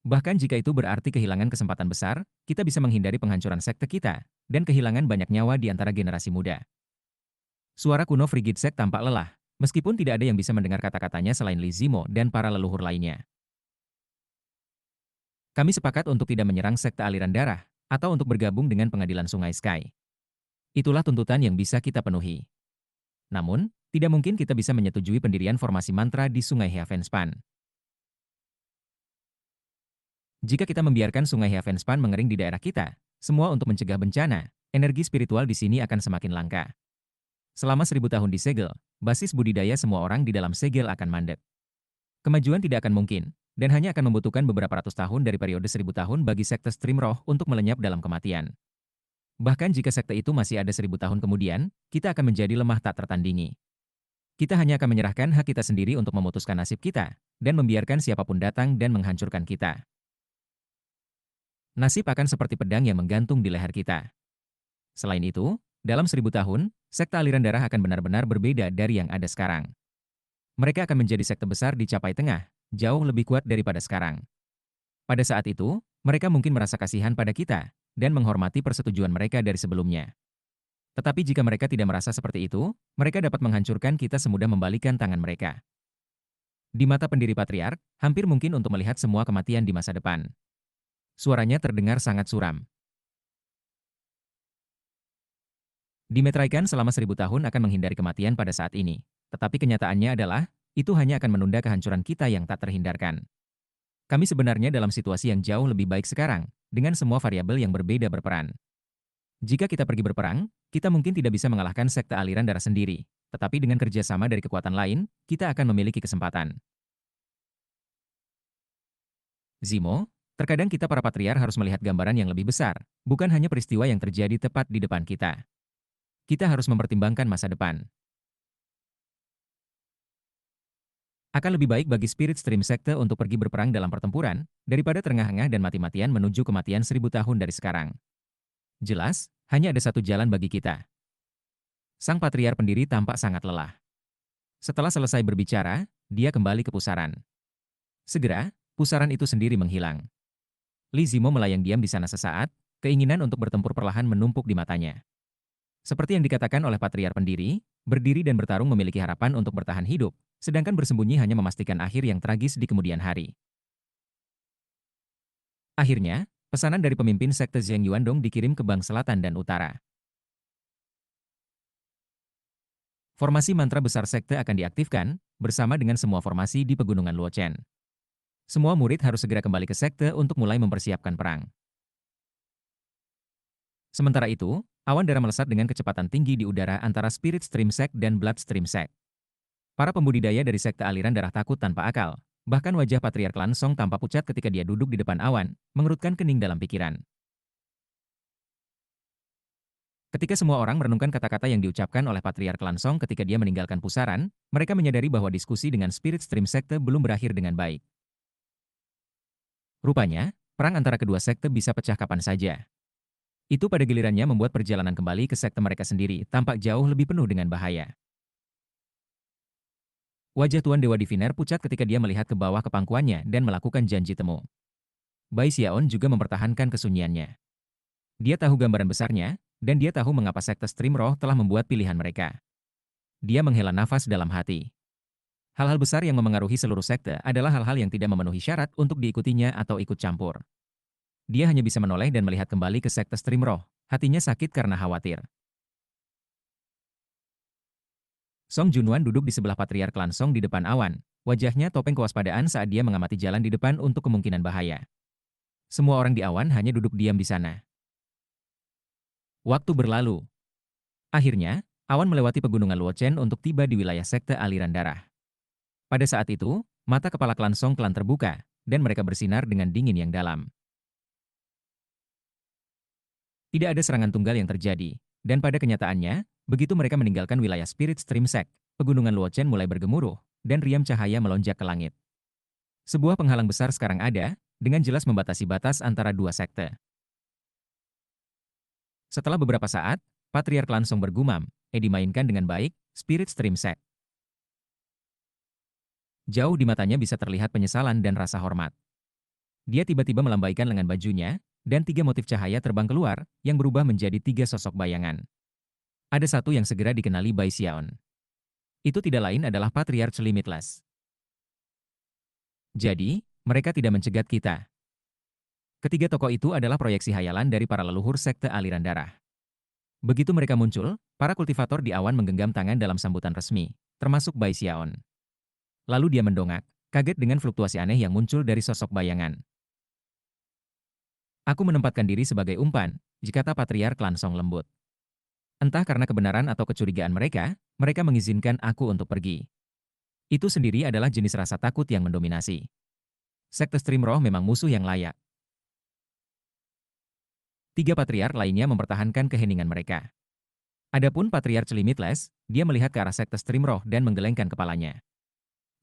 Bahkan jika itu berarti kehilangan kesempatan besar, kita bisa menghindari penghancuran sekte kita, dan kehilangan banyak nyawa di antara generasi muda. Suara kuno Frigid Sect tampak lelah, meskipun tidak ada yang bisa mendengar kata-katanya selain Li Zimo dan para leluhur lainnya. Kami sepakat untuk tidak menyerang sekte aliran darah, atau untuk bergabung dengan pengadilan Sungai Sky. Itulah tuntutan yang bisa kita penuhi. Namun, tidak mungkin kita bisa menyetujui pendirian formasi mantra di Sungai Heavenspan. Jika kita membiarkan Sungai Heavenspan mengering di daerah kita, semua untuk mencegah bencana, energi spiritual di sini akan semakin langka. Selama 1000 tahun disegel, basis budidaya semua orang di dalam segel akan mandek. Kemajuan tidak akan mungkin, dan hanya akan membutuhkan beberapa ratus tahun dari periode 1000 tahun bagi sekte stream roh untuk melenyap dalam kematian. Bahkan jika sekte itu masih ada 1000 tahun kemudian, kita akan menjadi lemah tak tertandingi. Kita hanya akan menyerahkan hak kita sendiri untuk memutuskan nasib kita, dan membiarkan siapapun datang dan menghancurkan kita. Nasib akan seperti pedang yang menggantung di leher kita. Selain itu, dalam 1000 tahun, sekte aliran darah akan benar-benar berbeda dari yang ada sekarang. Mereka akan menjadi sekte besar di capai tengah, jauh lebih kuat daripada sekarang. Pada saat itu, mereka mungkin merasa kasihan pada kita, dan menghormati persetujuan mereka dari sebelumnya. Tetapi jika mereka tidak merasa seperti itu, mereka dapat menghancurkan kita semudah membalikan tangan mereka. Di mata pendiri patriark, hampir mungkin untuk melihat semua kematian di masa depan. Suaranya terdengar sangat suram. Dimetraikan selama 1000 tahun akan menghindari kematian pada saat ini. Tetapi kenyataannya adalah, itu hanya akan menunda kehancuran kita yang tak terhindarkan. Kami sebenarnya dalam situasi yang jauh lebih baik sekarang, dengan semua variabel yang berbeda berperan. Jika kita pergi berperang, kita mungkin tidak bisa mengalahkan sekte aliran darah sendiri, tetapi dengan kerjasama dari kekuatan lain, kita akan memiliki kesempatan. Zimo, terkadang kita para patriar harus melihat gambaran yang lebih besar, bukan hanya peristiwa yang terjadi tepat di depan kita. Kita harus mempertimbangkan masa depan. Akan lebih baik bagi spirit stream sekte untuk pergi berperang dalam pertempuran, daripada terengah-engah dan mati-matian menuju kematian 1000 tahun dari sekarang. Jelas, hanya ada satu jalan bagi kita. Sang patriar pendiri tampak sangat lelah. Setelah selesai berbicara, dia kembali ke pusaran. Segera, pusaran itu sendiri menghilang. Li Zimo melayang diam di sana sesaat, keinginan untuk bertempur perlahan menumpuk di matanya. Seperti yang dikatakan oleh patriar pendiri, berdiri dan bertarung memiliki harapan untuk bertahan hidup, sedangkan bersembunyi hanya memastikan akhir yang tragis di kemudian hari. Akhirnya, pesanan dari pemimpin sekte Zheng Yuandong dikirim ke Bank Selatan dan Utara. Formasi mantra besar sekte akan diaktifkan, bersama dengan semua formasi di pegunungan Luochen. Semua murid harus segera kembali ke sekte untuk mulai mempersiapkan perang. Sementara itu, awan darah melesat dengan kecepatan tinggi di udara antara Spirit Stream Sect dan Blood Stream Sect. Para pembudidaya dari sekte aliran darah takut tanpa akal. Bahkan wajah Patriark Lansong tampak pucat ketika dia duduk di depan awan, mengerutkan kening dalam pikiran. Ketika semua orang merenungkan kata-kata yang diucapkan oleh Patriark Lansong ketika dia meninggalkan pusaran, mereka menyadari bahwa diskusi dengan Spirit Stream Sekte belum berakhir dengan baik. Rupanya, perang antara kedua sekte bisa pecah kapan saja. Itu pada gilirannya membuat perjalanan kembali ke sekte mereka sendiri tampak jauh lebih penuh dengan bahaya. Wajah Tuan Dewa Diviner pucat ketika dia melihat ke bawah ke pangkuannya dan melakukan janji temu. Bai Xiaon juga mempertahankan kesunyiannya. Dia tahu gambaran besarnya, dan dia tahu mengapa sekte stream roh telah membuat pilihan mereka. Dia menghela nafas dalam hati. Hal-hal besar yang memengaruhi seluruh sekte adalah hal-hal yang tidak memenuhi syarat untuk diikutinya atau ikut campur. Dia hanya bisa menoleh dan melihat kembali ke sekte stream roh. Hatinya sakit karena khawatir. Song Junwan duduk di sebelah patriark klan Song di depan awan. Wajahnya topeng kewaspadaan saat dia mengamati jalan di depan untuk kemungkinan bahaya. Semua orang di awan hanya duduk diam di sana. Waktu berlalu. Akhirnya, awan melewati pegunungan Luochen untuk tiba di wilayah sekte aliran darah. Pada saat itu, mata kepala klan Song klan terbuka, dan mereka bersinar dengan dingin yang dalam. Tidak ada serangan tunggal yang terjadi, dan pada kenyataannya, begitu mereka meninggalkan wilayah Spirit Stream Sect, pegunungan Luochen mulai bergemuruh, dan riam cahaya melonjak ke langit. Sebuah penghalang besar sekarang ada, dengan jelas membatasi batas antara dua sekte. Setelah beberapa saat, Patriark langsung bergumam, dimainkan dengan baik, Spirit Stream Sect. Jauh di matanya bisa terlihat penyesalan dan rasa hormat. Dia tiba-tiba melambaikan lengan bajunya, dan 3 motif cahaya terbang keluar, yang berubah menjadi 3 sosok bayangan. Ada satu yang segera dikenali Bai Xiaon. Itu tidak lain adalah Patriarch Limitless. Jadi, mereka tidak mencegat kita. Ketiga tokoh itu adalah proyeksi hayalan dari para leluhur sekte aliran darah. Begitu mereka muncul, para kultivator di awan menggenggam tangan dalam sambutan resmi, termasuk Bai Xiaon. Lalu dia mendongak, kaget dengan fluktuasi aneh yang muncul dari sosok bayangan. Aku menempatkan diri sebagai umpan, kata Patriark Lansong lembut. Entah karena kebenaran atau kecurigaan mereka, mereka mengizinkan aku untuk pergi. Itu sendiri adalah jenis rasa takut yang mendominasi. Sekte Stream Roh memang musuh yang layak. 3 patriark lainnya mempertahankan keheningan mereka. Adapun Patriarch Limitless, dia melihat ke arah sekte Stream Roh dan menggelengkan kepalanya.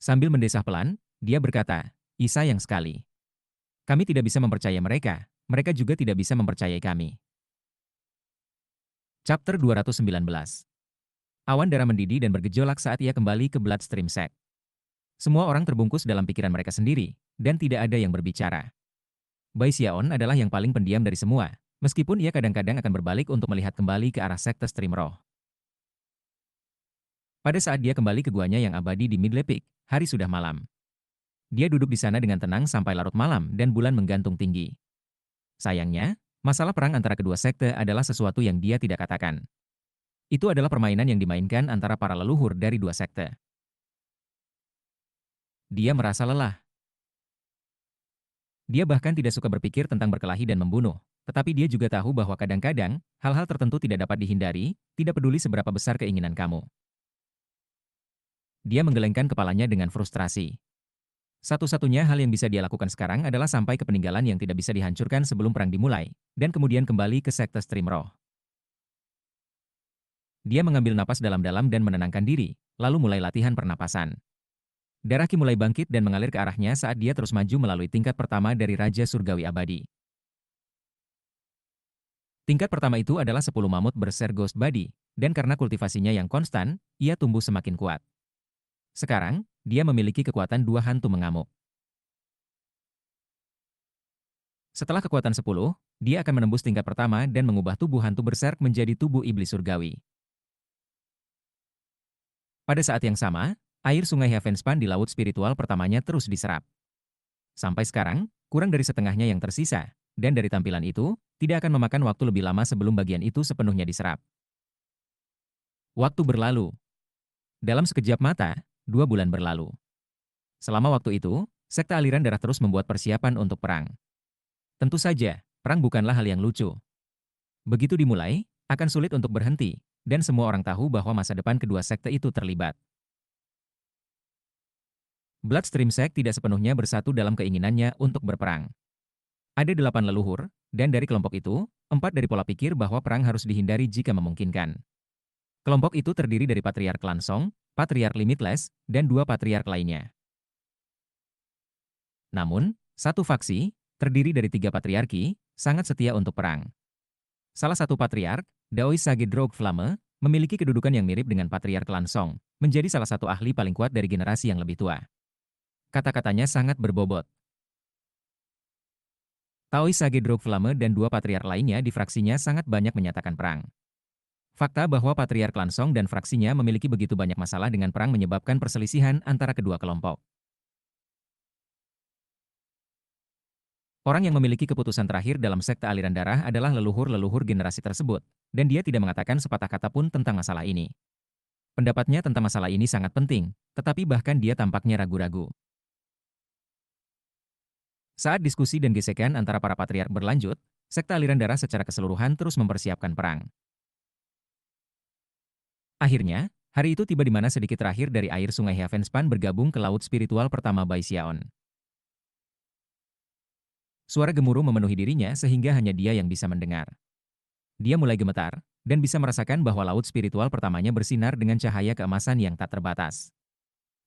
Sambil mendesah pelan, dia berkata, sayang sekali. Kami tidak bisa mempercayai mereka, mereka juga tidak bisa mempercayai kami. Chapter 219. Awan darah mendidih dan bergejolak saat ia kembali ke Bloodstream Sect. Semua orang terbungkus dalam pikiran mereka sendiri, dan tidak ada yang berbicara. Bai Xiaon adalah yang paling pendiam dari semua, meskipun ia kadang-kadang akan berbalik untuk melihat kembali ke arah sekte Stream Roh. Pada saat dia kembali ke guanya yang abadi di Midley Peak, hari sudah malam. Dia duduk di sana dengan tenang sampai larut malam dan bulan menggantung tinggi. Sayangnya, masalah perang antara kedua sekte adalah sesuatu yang dia tidak katakan. Itu adalah permainan yang dimainkan antara para leluhur dari dua sekte. Dia merasa lelah. Dia bahkan tidak suka berpikir tentang berkelahi dan membunuh, tetapi dia juga tahu bahwa kadang-kadang, hal-hal tertentu tidak dapat dihindari, tidak peduli seberapa besar keinginan kamu. Dia menggelengkan kepalanya dengan frustrasi. Satu-satunya hal yang bisa dia lakukan sekarang adalah sampai ke peninggalan yang tidak bisa dihancurkan sebelum perang dimulai, dan kemudian kembali ke sekte Stream Roh. Dia mengambil napas dalam-dalam dan menenangkan diri, lalu mulai latihan pernapasan. Darah Qi mulai bangkit dan mengalir ke arahnya saat dia terus maju melalui tingkat pertama dari Raja Surgawi Abadi. Tingkat pertama itu adalah 10 mamut berser Ghost Body, dan karena kultivasinya yang konstan, ia tumbuh semakin kuat. Sekarang, dia memiliki kekuatan 2 hantu mengamuk. Setelah kekuatan 10, dia akan menembus tingkat pertama dan mengubah tubuh hantu berserk menjadi tubuh iblis surgawi. Pada saat yang sama, air sungai Heavenspan di laut spiritual pertamanya terus diserap. Sampai sekarang, kurang dari setengahnya yang tersisa, dan dari tampilan itu, tidak akan memakan waktu lebih lama sebelum bagian itu sepenuhnya diserap. Waktu berlalu. Dalam sekejap mata, 2 bulan berlalu. Selama waktu itu, sekte aliran darah terus membuat persiapan untuk perang. Tentu saja, perang bukanlah hal yang lucu. Begitu dimulai, akan sulit untuk berhenti, dan semua orang tahu bahwa masa depan kedua sekte itu terlibat. Bloodstream Sect tidak sepenuhnya bersatu dalam keinginannya untuk berperang. Ada 8 leluhur, dan dari kelompok itu, 4 dari pola pikir bahwa perang harus dihindari jika memungkinkan. Kelompok itu terdiri dari Patriark Lansong, Patriark Limitless, dan 2 patriark lainnya. Namun, satu faksi, terdiri dari 3 patriarki, sangat setia untuk perang. Salah satu patriark, Daoi Sage Droog Flamme, memiliki kedudukan yang mirip dengan Patriark Lansong, menjadi salah satu ahli paling kuat dari generasi yang lebih tua. Kata-katanya sangat berbobot. Taoi Sage Droog Flamme dan 2 patriark lainnya di fraksinya sangat banyak menyatakan perang. Fakta bahwa Patriark Lansong dan fraksinya memiliki begitu banyak masalah dengan perang menyebabkan perselisihan antara kedua kelompok. Orang yang memiliki keputusan terakhir dalam sekte aliran darah adalah leluhur-leluhur generasi tersebut, dan dia tidak mengatakan sepatah kata pun tentang masalah ini. Pendapatnya tentang masalah ini sangat penting, tetapi bahkan dia tampaknya ragu-ragu. Saat diskusi dan gesekan antara para patriark berlanjut, sekte aliran darah secara keseluruhan terus mempersiapkan perang. Akhirnya, hari itu tiba di mana sedikit terakhir dari air sungai Heavenspan bergabung ke laut spiritual pertama Baixiaon. Suara gemuruh memenuhi dirinya sehingga hanya dia yang bisa mendengar. Dia mulai gemetar, dan bisa merasakan bahwa laut spiritual pertamanya bersinar dengan cahaya keemasan yang tak terbatas.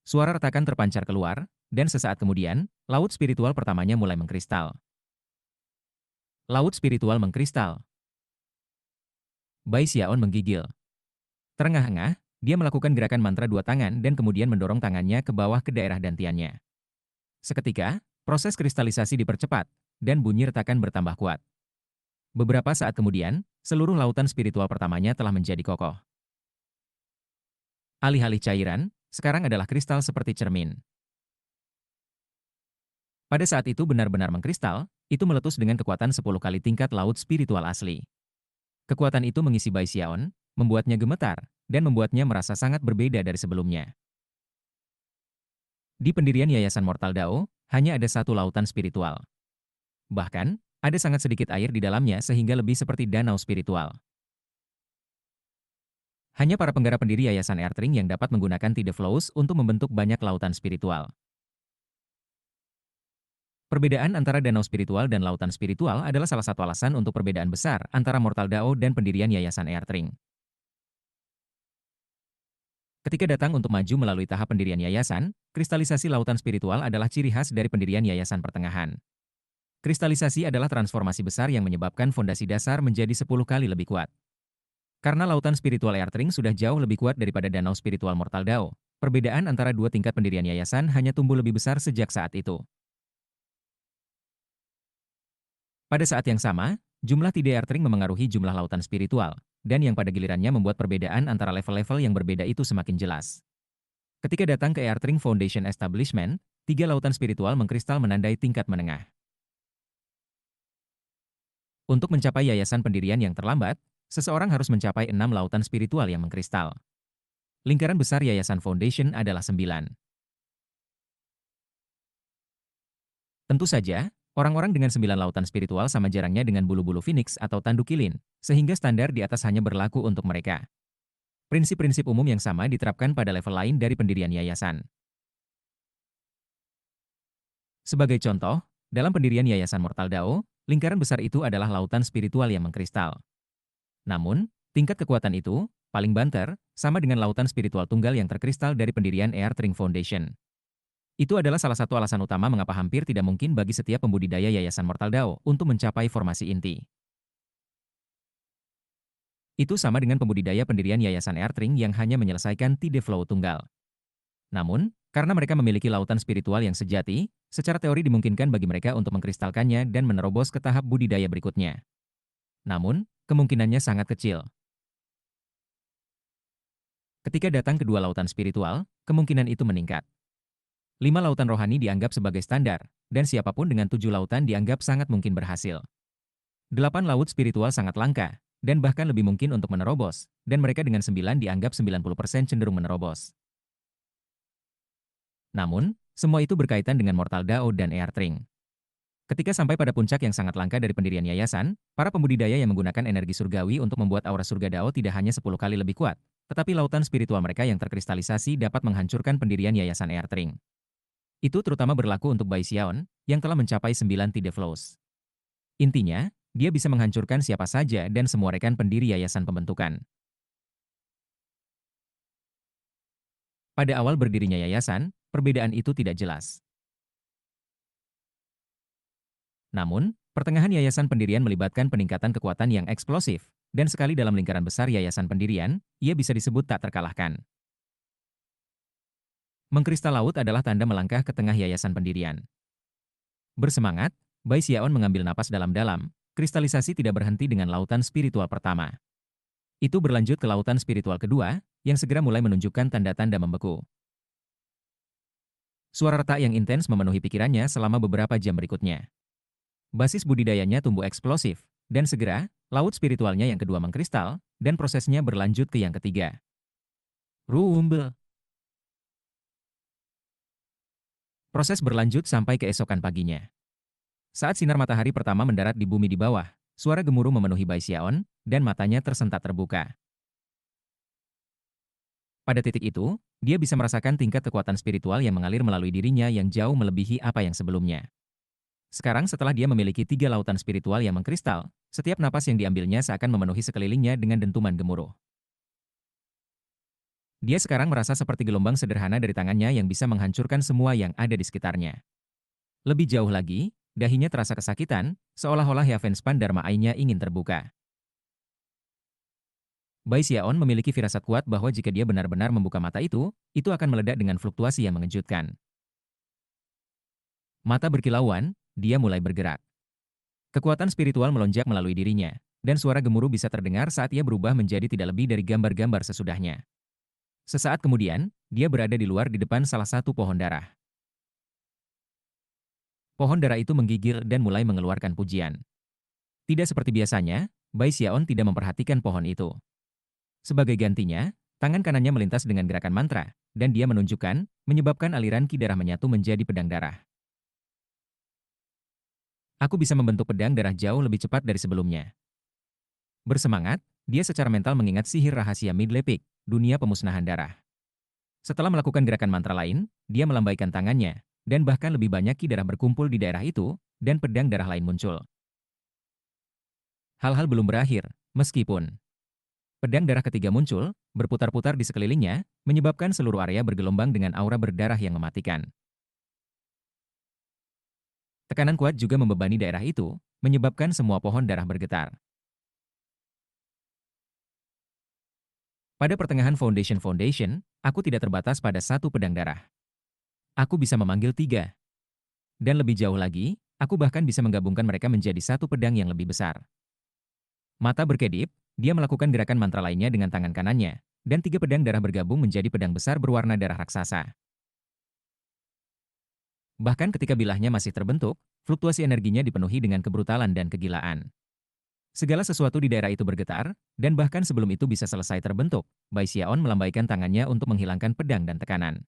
Suara retakan terpancar keluar, dan sesaat kemudian, laut spiritual pertamanya mulai mengkristal. Laut spiritual mengkristal. Baixiaon menggigil. Terengah-engah, dia melakukan gerakan mantra dua tangan dan kemudian mendorong tangannya ke bawah ke daerah dantiannya. Seketika, proses kristalisasi dipercepat, dan bunyi retakan bertambah kuat. Beberapa saat kemudian, seluruh lautan spiritual pertamanya telah menjadi kokoh. Alih-alih cairan, sekarang adalah kristal seperti cermin. Pada saat itu benar-benar mengkristal, itu meletus dengan kekuatan 10 kali tingkat laut spiritual asli. Kekuatan itu mengisi Baixiaon, membuatnya gemetar, dan membuatnya merasa sangat berbeda dari sebelumnya. Di pendirian Yayasan Mortal Dao, hanya ada satu lautan spiritual. Bahkan, ada sangat sedikit air di dalamnya sehingga lebih seperti danau spiritual. Hanya para penggarap pendiri Yayasan Earthring yang dapat menggunakan Tide Flows untuk membentuk banyak lautan spiritual. Perbedaan antara danau spiritual dan lautan spiritual adalah salah satu alasan untuk perbedaan besar antara Mortal Dao dan pendirian Yayasan Earthring. Ketika datang untuk maju melalui tahap pendirian yayasan, kristalisasi lautan spiritual adalah ciri khas dari pendirian Yayasan Pertengahan. Kristalisasi adalah transformasi besar yang menyebabkan fondasi dasar menjadi 10 kali lebih kuat. Karena lautan spiritual Earthring sudah jauh lebih kuat daripada danau spiritual Mortal Dao, perbedaan antara dua tingkat pendirian yayasan hanya tumbuh lebih besar sejak saat itu. Pada saat yang sama, jumlah Tide Earthring memengaruhi jumlah lautan spiritual, dan yang pada gilirannya membuat perbedaan antara level-level yang berbeda itu semakin jelas. Ketika datang ke Earthring Foundation Establishment, 3 lautan spiritual mengkristal menandai tingkat menengah. Untuk mencapai yayasan pendirian yang terlambat, seseorang harus mencapai 6 lautan spiritual yang mengkristal. Lingkaran besar Yayasan Foundation adalah 9. Tentu saja, orang-orang dengan 9 lautan spiritual sama jarangnya dengan bulu-bulu phoenix atau tanduk kilin, sehingga standar di atas hanya berlaku untuk mereka. Prinsip-prinsip umum yang sama diterapkan pada level lain dari pendirian yayasan. Sebagai contoh, dalam pendirian Yayasan Mortal Dao, lingkaran besar itu adalah lautan spiritual yang mengkristal. Namun, tingkat kekuatan itu, paling banter, sama dengan lautan spiritual tunggal yang terkristal dari pendirian Earthring Foundation. Itu adalah salah satu alasan utama mengapa hampir tidak mungkin bagi setiap pembudidaya Yayasan Mortal Dao untuk mencapai formasi inti. Itu sama dengan pembudidaya pendirian Yayasan Earthring yang hanya menyelesaikan Tide Flow tunggal. Namun, karena mereka memiliki lautan spiritual yang sejati, secara teori dimungkinkan bagi mereka untuk mengkristalkannya dan menerobos ke tahap budidaya berikutnya. Namun, kemungkinannya sangat kecil. Ketika datang kedua lautan spiritual, kemungkinan itu meningkat. 5 lautan rohani dianggap sebagai standar, dan siapapun dengan 7 lautan dianggap sangat mungkin berhasil. 8 laut spiritual sangat langka, dan bahkan lebih mungkin untuk menerobos, dan mereka dengan 9 dianggap 90% cenderung menerobos. Namun, semua itu berkaitan dengan Mortal Dao dan Earthring. Ketika sampai pada puncak yang sangat langka dari pendirian yayasan, para pembudidaya yang menggunakan energi surgawi untuk membuat aura surga Dao tidak hanya 10 kali lebih kuat, tetapi lautan spiritual mereka yang terkristalisasi dapat menghancurkan pendirian yayasan Earthring. Itu terutama berlaku untuk Baixiaon, yang telah mencapai 9 Tide Flows. Intinya, dia bisa menghancurkan siapa saja dan semua rekan pendiri yayasan pembentukan. Pada awal berdirinya yayasan, perbedaan itu tidak jelas. Namun, pertengahan yayasan pendirian melibatkan peningkatan kekuatan yang eksplosif, dan sekali dalam lingkaran besar yayasan pendirian, ia bisa disebut tak terkalahkan. Mengkristal laut adalah tanda melangkah ke tengah yayasan pendirian. Bersemangat, Baixiaon mengambil napas dalam-dalam, kristalisasi tidak berhenti dengan lautan spiritual pertama. Itu berlanjut ke lautan spiritual kedua, yang segera mulai menunjukkan tanda-tanda membeku. Suara retak yang intens memenuhi pikirannya selama beberapa jam berikutnya. Basis budidayanya tumbuh eksplosif, dan segera, laut spiritualnya yang kedua mengkristal, dan prosesnya berlanjut ke yang ketiga. Rumble. Proses berlanjut sampai keesokan paginya. Saat sinar matahari pertama mendarat di bumi di bawah, suara gemuruh memenuhi Bai Xiaon, dan matanya tersentak terbuka. Pada titik itu, dia bisa merasakan tingkat kekuatan spiritual yang mengalir melalui dirinya yang jauh melebihi apa yang sebelumnya. Sekarang setelah dia memiliki 3 lautan spiritual yang mengkristal, setiap napas yang diambilnya seakan memenuhi sekelilingnya dengan dentuman gemuruh. Dia sekarang merasa seperti gelombang sederhana dari tangannya yang bisa menghancurkan semua yang ada di sekitarnya. Lebih jauh lagi, dahinya terasa kesakitan, seolah-olah Heavenspan Dharma Eye-nya ingin terbuka. Bai Xiaon memiliki firasat kuat bahwa jika dia benar-benar membuka mata itu akan meledak dengan fluktuasi yang mengejutkan. Mata berkilauan, dia mulai bergerak. Kekuatan spiritual melonjak melalui dirinya, dan suara gemuruh bisa terdengar saat ia berubah menjadi tidak lebih dari gambar-gambar sesudahnya. Sesaat kemudian, dia berada di luar di depan salah satu pohon darah. Pohon darah itu menggigil dan mulai mengeluarkan pujian. Tidak seperti biasanya, Bai Xiaon tidak memperhatikan pohon itu. Sebagai gantinya, tangan kanannya melintas dengan gerakan mantra, dan dia menunjukkan, menyebabkan aliran ki darah menyatu menjadi pedang darah. Aku bisa membentuk pedang darah jauh lebih cepat dari sebelumnya. Bersemangat, dia secara mental mengingat sihir rahasia Midley Peak, dunia pemusnahan darah. Setelah melakukan gerakan mantra lain, dia melambaikan tangannya, dan bahkan lebih banyak ki darah berkumpul di daerah itu, dan pedang darah lain muncul. Hal-hal belum berakhir, meskipun pedang darah ketiga muncul, berputar-putar di sekelilingnya, menyebabkan seluruh area bergelombang dengan aura berdarah yang mematikan. Tekanan kuat juga membebani daerah itu, menyebabkan semua pohon darah bergetar. Pada pertengahan Foundation, aku tidak terbatas pada satu pedang darah. Aku bisa memanggil 3. Dan lebih jauh lagi, aku bahkan bisa menggabungkan mereka menjadi satu pedang yang lebih besar. Mata berkedip, dia melakukan gerakan mantra lainnya dengan tangan kanannya, dan 3 pedang darah bergabung menjadi pedang besar berwarna darah raksasa. Bahkan ketika bilahnya masih terbentuk, fluktuasi energinya dipenuhi dengan kebrutalan dan kegilaan. Segala sesuatu di daerah itu bergetar, dan bahkan sebelum itu bisa selesai terbentuk, Bai Xiaon melambaikan tangannya untuk menghilangkan pedang dan tekanan.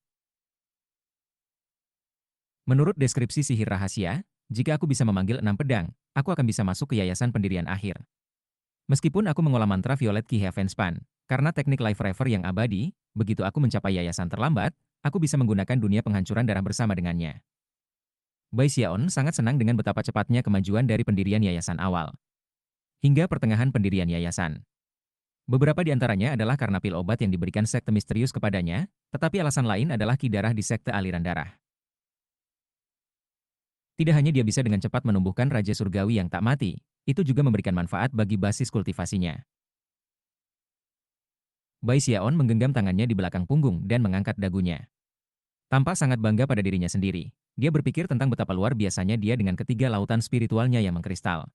Menurut deskripsi sihir rahasia, jika aku bisa memanggil 6 pedang, aku akan bisa masuk ke yayasan pendirian akhir. Meskipun aku mengolah mantra Violet Ki Heavenspan, karena teknik Life Forever yang abadi, begitu aku mencapai yayasan terlambat, aku bisa menggunakan dunia penghancuran darah bersama dengannya. Bai Xiaon sangat senang dengan betapa cepatnya kemajuan dari pendirian yayasan awal hingga pertengahan pendirian yayasan. Beberapa di antaranya adalah karena pil obat yang diberikan sekte misterius kepadanya, tetapi alasan lain adalah ki darah di sekte aliran darah. Tidak hanya dia bisa dengan cepat menumbuhkan Raja Surgawi yang tak mati, itu juga memberikan manfaat bagi basis kultivasinya. Bai Xiaon menggenggam tangannya di belakang punggung dan mengangkat dagunya. Tampak sangat bangga pada dirinya sendiri. Dia berpikir tentang betapa luar biasanya dia dengan ketiga lautan spiritualnya yang mengkristal.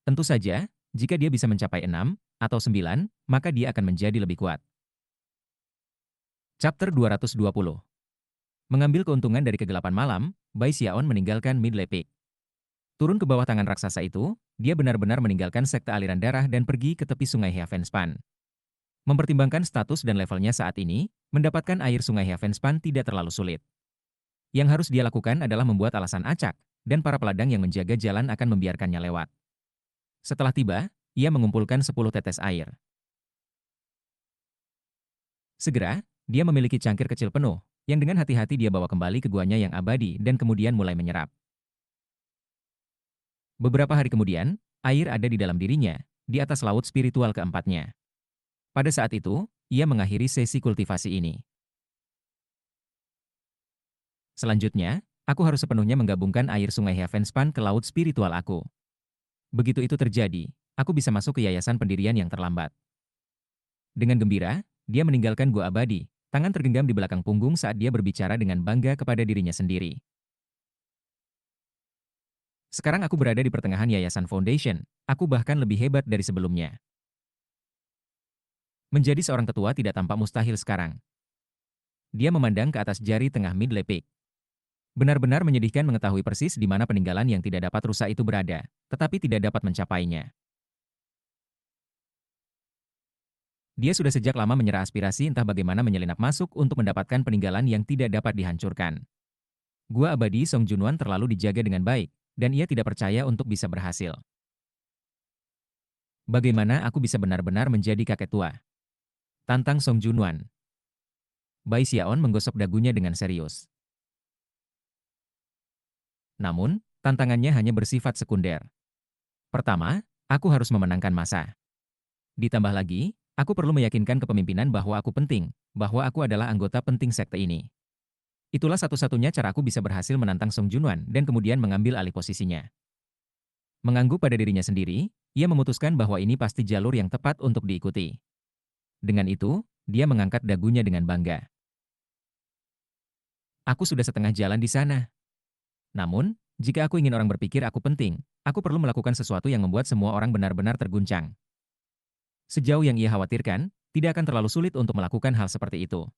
Tentu saja, jika dia bisa mencapai 6 atau 9, maka dia akan menjadi lebih kuat. Chapter 220. Mengambil keuntungan dari kegelapan malam, Bai Xiaon meninggalkan Midley Peak. Turun ke bawah tangan raksasa itu, dia benar-benar meninggalkan sekte aliran darah dan pergi ke tepi sungai Heavenspan. Mempertimbangkan status dan levelnya saat ini, mendapatkan air sungai Heavenspan tidak terlalu sulit. Yang harus dia lakukan adalah membuat alasan acak, dan para peladang yang menjaga jalan akan membiarkannya lewat. Setelah tiba, ia mengumpulkan 10 tetes air. Segera, dia memiliki cangkir kecil penuh, yang dengan hati-hati dia bawa kembali ke guanya yang abadi dan kemudian mulai menyerap. Beberapa hari kemudian, air ada di dalam dirinya, di atas laut spiritual keempatnya. Pada saat itu, ia mengakhiri sesi kultivasi ini. Selanjutnya, aku harus sepenuhnya menggabungkan air sungai Heavenspan ke laut spiritual aku. Begitu itu terjadi, aku bisa masuk ke yayasan pendirian yang terlambat. Dengan gembira, dia meninggalkan gua abadi, tangan tergenggam di belakang punggung saat dia berbicara dengan bangga kepada dirinya sendiri. Sekarang aku berada di pertengahan yayasan Foundation, aku bahkan lebih hebat dari sebelumnya. Menjadi seorang tetua tidak tampak mustahil sekarang. Dia memandang ke atas jari tengah Midley Peak. Benar-benar menyedihkan mengetahui persis di mana peninggalan yang tidak dapat rusak itu berada, tetapi tidak dapat mencapainya. Dia sudah sejak lama menyerah aspirasi entah bagaimana menyelinap masuk untuk mendapatkan peninggalan yang tidak dapat dihancurkan. Gua abadi Song Junwan terlalu dijaga dengan baik, dan ia tidak percaya untuk bisa berhasil. Bagaimana aku bisa benar-benar menjadi kakek tua? Tantang Song Junwan. Bai Xiaon menggosok dagunya dengan serius. Namun, tantangannya hanya bersifat sekunder. Pertama, aku harus memenangkan masa. Ditambah lagi, aku perlu meyakinkan kepemimpinan bahwa aku penting, bahwa aku adalah anggota penting sekte ini. Itulah satu-satunya cara aku bisa berhasil menantang Song Junwan dan kemudian mengambil alih posisinya. Mengangguk pada dirinya sendiri, ia memutuskan bahwa ini pasti jalur yang tepat untuk diikuti. Dengan itu, dia mengangkat dagunya dengan bangga. Aku sudah setengah jalan di sana. Namun, jika aku ingin orang berpikir aku penting, aku perlu melakukan sesuatu yang membuat semua orang benar-benar terguncang. Sejauh yang ia khawatirkan, tidak akan terlalu sulit untuk melakukan hal seperti itu.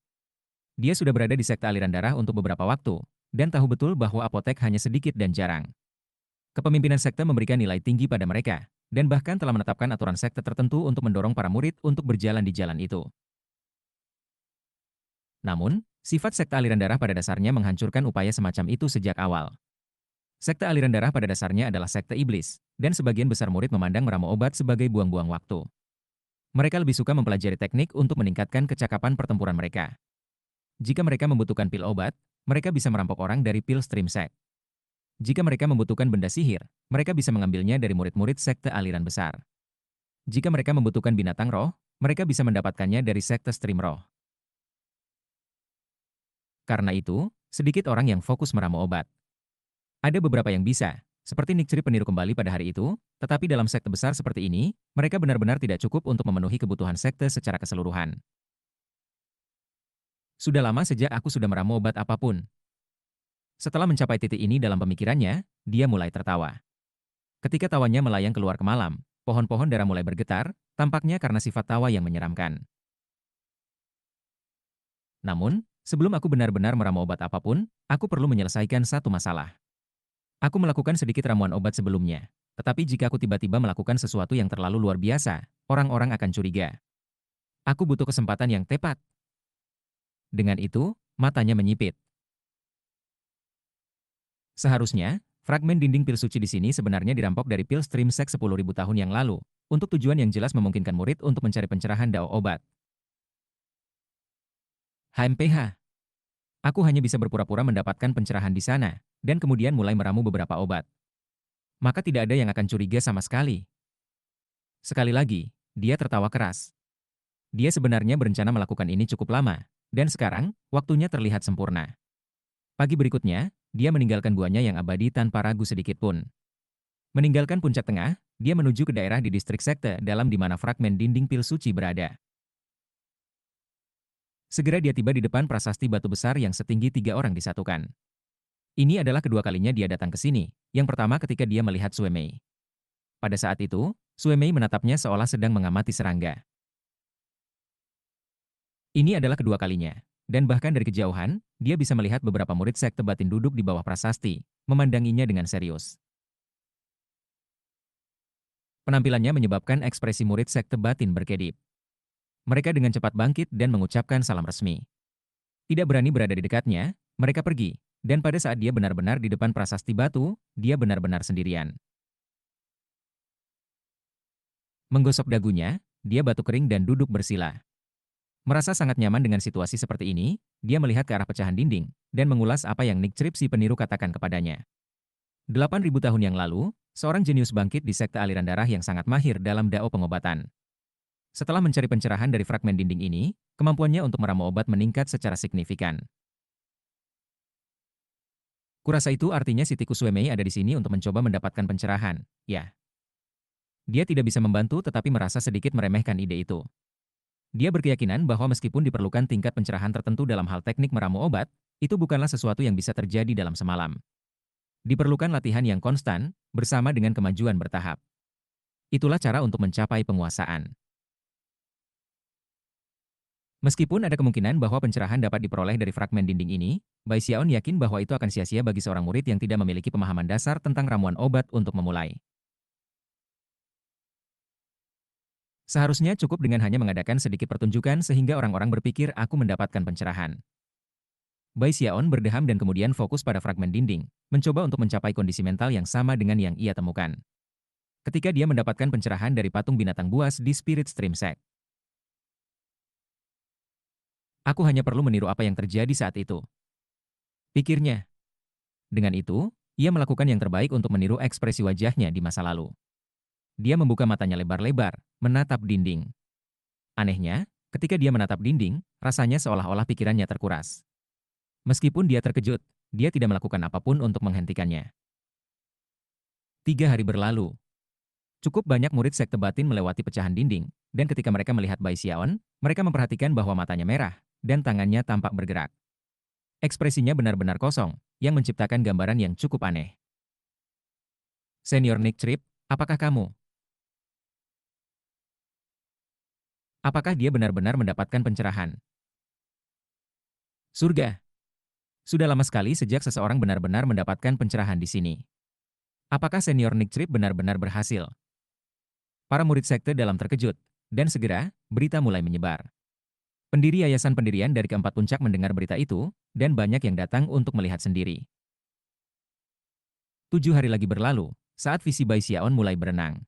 Dia sudah berada di sekte aliran darah untuk beberapa waktu, dan tahu betul bahwa apotek hanya sedikit dan jarang. Kepemimpinan sekte memberikan nilai tinggi pada mereka, dan bahkan telah menetapkan aturan sekte tertentu untuk mendorong para murid untuk berjalan di jalan itu. Namun, sifat sekte aliran darah pada dasarnya menghancurkan upaya semacam itu sejak awal. Sekte aliran darah pada dasarnya adalah sekte iblis, dan sebagian besar murid memandang meramu obat sebagai buang-buang waktu. Mereka lebih suka mempelajari teknik untuk meningkatkan kecakapan pertempuran mereka. Jika mereka membutuhkan pil obat, mereka bisa merampok orang dari pil stream sect. Jika mereka membutuhkan benda sihir, mereka bisa mengambilnya dari murid-murid sekte aliran besar. Jika mereka membutuhkan binatang roh, mereka bisa mendapatkannya dari sekte stream roh. Karena itu, sedikit orang yang fokus meramu obat. Ada beberapa yang bisa, seperti Nick Ciri peniru kembali pada hari itu, tetapi dalam sekte besar seperti ini, mereka benar-benar tidak cukup untuk memenuhi kebutuhan sekte secara keseluruhan. Sudah lama sejak aku sudah meramu obat apapun. Setelah mencapai titik ini dalam pemikirannya, dia mulai tertawa. Ketika tawanya melayang keluar ke malam, pohon-pohon dara mulai bergetar, tampaknya karena sifat tawa yang menyeramkan. Namun, sebelum aku benar-benar meramu obat apapun, aku perlu menyelesaikan satu masalah. Aku melakukan sedikit ramuan obat sebelumnya, tetapi jika aku tiba-tiba melakukan sesuatu yang terlalu luar biasa, orang-orang akan curiga. Aku butuh kesempatan yang tepat. Dengan itu, matanya menyipit. Seharusnya, fragmen dinding pil suci di sini sebenarnya dirampok dari pil stream sek 10.000 tahun yang lalu, untuk tujuan yang jelas memungkinkan murid untuk mencari pencerahan dao obat. HMPH. Aku hanya bisa berpura-pura mendapatkan pencerahan di sana, dan kemudian mulai meramu beberapa obat. Maka tidak ada yang akan curiga sama sekali. Sekali lagi, dia tertawa keras. Dia sebenarnya berencana melakukan ini cukup lama, dan sekarang, waktunya terlihat sempurna. Pagi berikutnya, dia meninggalkan guanya yang abadi tanpa ragu sedikit pun. Meninggalkan puncak tengah, dia menuju ke daerah di distrik sekte dalam di mana fragmen dinding pil suci berada. Segera dia tiba di depan prasasti batu besar yang setinggi 3 orang disatukan. Ini adalah kedua kalinya dia datang ke sini, yang pertama ketika dia melihat Sue Mei. Pada saat itu, Sue Mei menatapnya seolah sedang mengamati serangga. Ini adalah kedua kalinya, dan bahkan dari kejauhan, dia bisa melihat beberapa murid sekte batin duduk di bawah prasasti, memandanginya dengan serius. Penampilannya menyebabkan ekspresi murid sekte batin berkedip. Mereka dengan cepat bangkit dan mengucapkan salam resmi. Tidak berani berada di dekatnya, mereka pergi, dan pada saat dia benar-benar di depan prasasti batu, dia benar-benar sendirian. Menggosok dagunya, dia batuk kering dan duduk bersila. Merasa sangat nyaman dengan situasi seperti ini, dia melihat ke arah pecahan dinding, dan mengulas apa yang Nick Trip si peniru katakan kepadanya. 8.000 tahun yang lalu, seorang jenius bangkit di sekte aliran darah yang sangat mahir dalam dao pengobatan. Setelah mencari pencerahan dari fragmen dinding ini, kemampuannya untuk meramu obat meningkat secara signifikan. Kurasa itu artinya si tikus Wemei ada di sini untuk mencoba mendapatkan pencerahan, ya. Dia tidak bisa membantu tetapi merasa sedikit meremehkan ide itu. Dia berkeyakinan bahwa meskipun diperlukan tingkat pencerahan tertentu dalam hal teknik meramu obat, itu bukanlah sesuatu yang bisa terjadi dalam semalam. Diperlukan latihan yang konstan, bersama dengan kemajuan bertahap. Itulah cara untuk mencapai penguasaan. Meskipun ada kemungkinan bahwa pencerahan dapat diperoleh dari fragmen dinding ini, Bai Xiaon yakin bahwa itu akan sia-sia bagi seorang murid yang tidak memiliki pemahaman dasar tentang ramuan obat untuk memulai. Seharusnya cukup dengan hanya mengadakan sedikit pertunjukan sehingga orang-orang berpikir aku mendapatkan pencerahan. Bai Xiaon berdeham dan kemudian fokus pada fragmen dinding, mencoba untuk mencapai kondisi mental yang sama dengan yang ia temukan. Ketika dia mendapatkan pencerahan dari patung binatang buas di Spirit Stream Sect. Aku hanya perlu meniru apa yang terjadi saat itu. Pikirnya. Dengan itu, ia melakukan yang terbaik untuk meniru ekspresi wajahnya di masa lalu. Dia membuka matanya lebar-lebar, menatap dinding. Anehnya, ketika dia menatap dinding, rasanya seolah-olah pikirannya terkuras. Meskipun dia terkejut, dia tidak melakukan apapun untuk menghentikannya. 3 hari berlalu. Cukup banyak murid sekte batin melewati pecahan dinding, dan ketika mereka melihat Bai Xiaon, mereka memperhatikan bahwa matanya merah, dan tangannya tampak bergerak. Ekspresinya benar-benar kosong, yang menciptakan gambaran yang cukup aneh. Senior Nick Trip, apakah kamu? Apakah dia benar-benar mendapatkan pencerahan? Surga. Sudah lama sekali sejak seseorang benar-benar mendapatkan pencerahan di sini. Apakah senior Nick Trip benar-benar berhasil? Para murid sekte dalam terkejut, dan segera, berita mulai menyebar. Pendiri yayasan pendirian dari keempat puncak mendengar berita itu, dan banyak yang datang untuk melihat sendiri. 7 hari lagi berlalu, saat visi Bai Xiaon mulai berenang.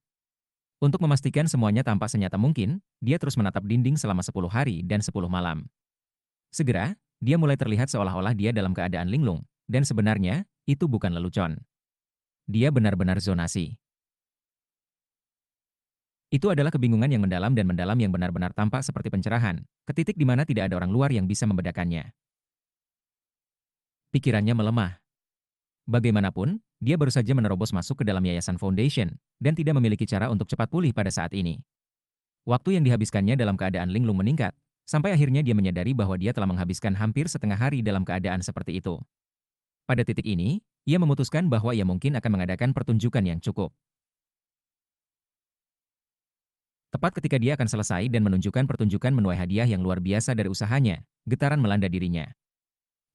Untuk memastikan semuanya tampak senyata mungkin, dia terus menatap dinding selama 10 hari dan 10 malam. Segera, dia mulai terlihat seolah-olah dia dalam keadaan linglung, dan sebenarnya, itu bukan lelucon. Dia benar-benar zonasi. Itu adalah kebingungan yang mendalam yang benar-benar tampak seperti pencerahan, ke titik di mana tidak ada orang luar yang bisa membedakannya. Pikirannya melemah. Bagaimanapun, dia baru saja menerobos masuk ke dalam Yayasan Foundation, dan tidak memiliki cara untuk cepat pulih pada saat ini. Waktu yang dihabiskannya dalam keadaan linglung meningkat, sampai akhirnya dia menyadari bahwa dia telah menghabiskan hampir setengah hari dalam keadaan seperti itu. Pada titik ini, ia memutuskan bahwa ia mungkin akan mengadakan pertunjukan yang cukup. Tepat ketika dia akan selesai dan menunjukkan pertunjukan menuai hadiah yang luar biasa dari usahanya, getaran melanda dirinya.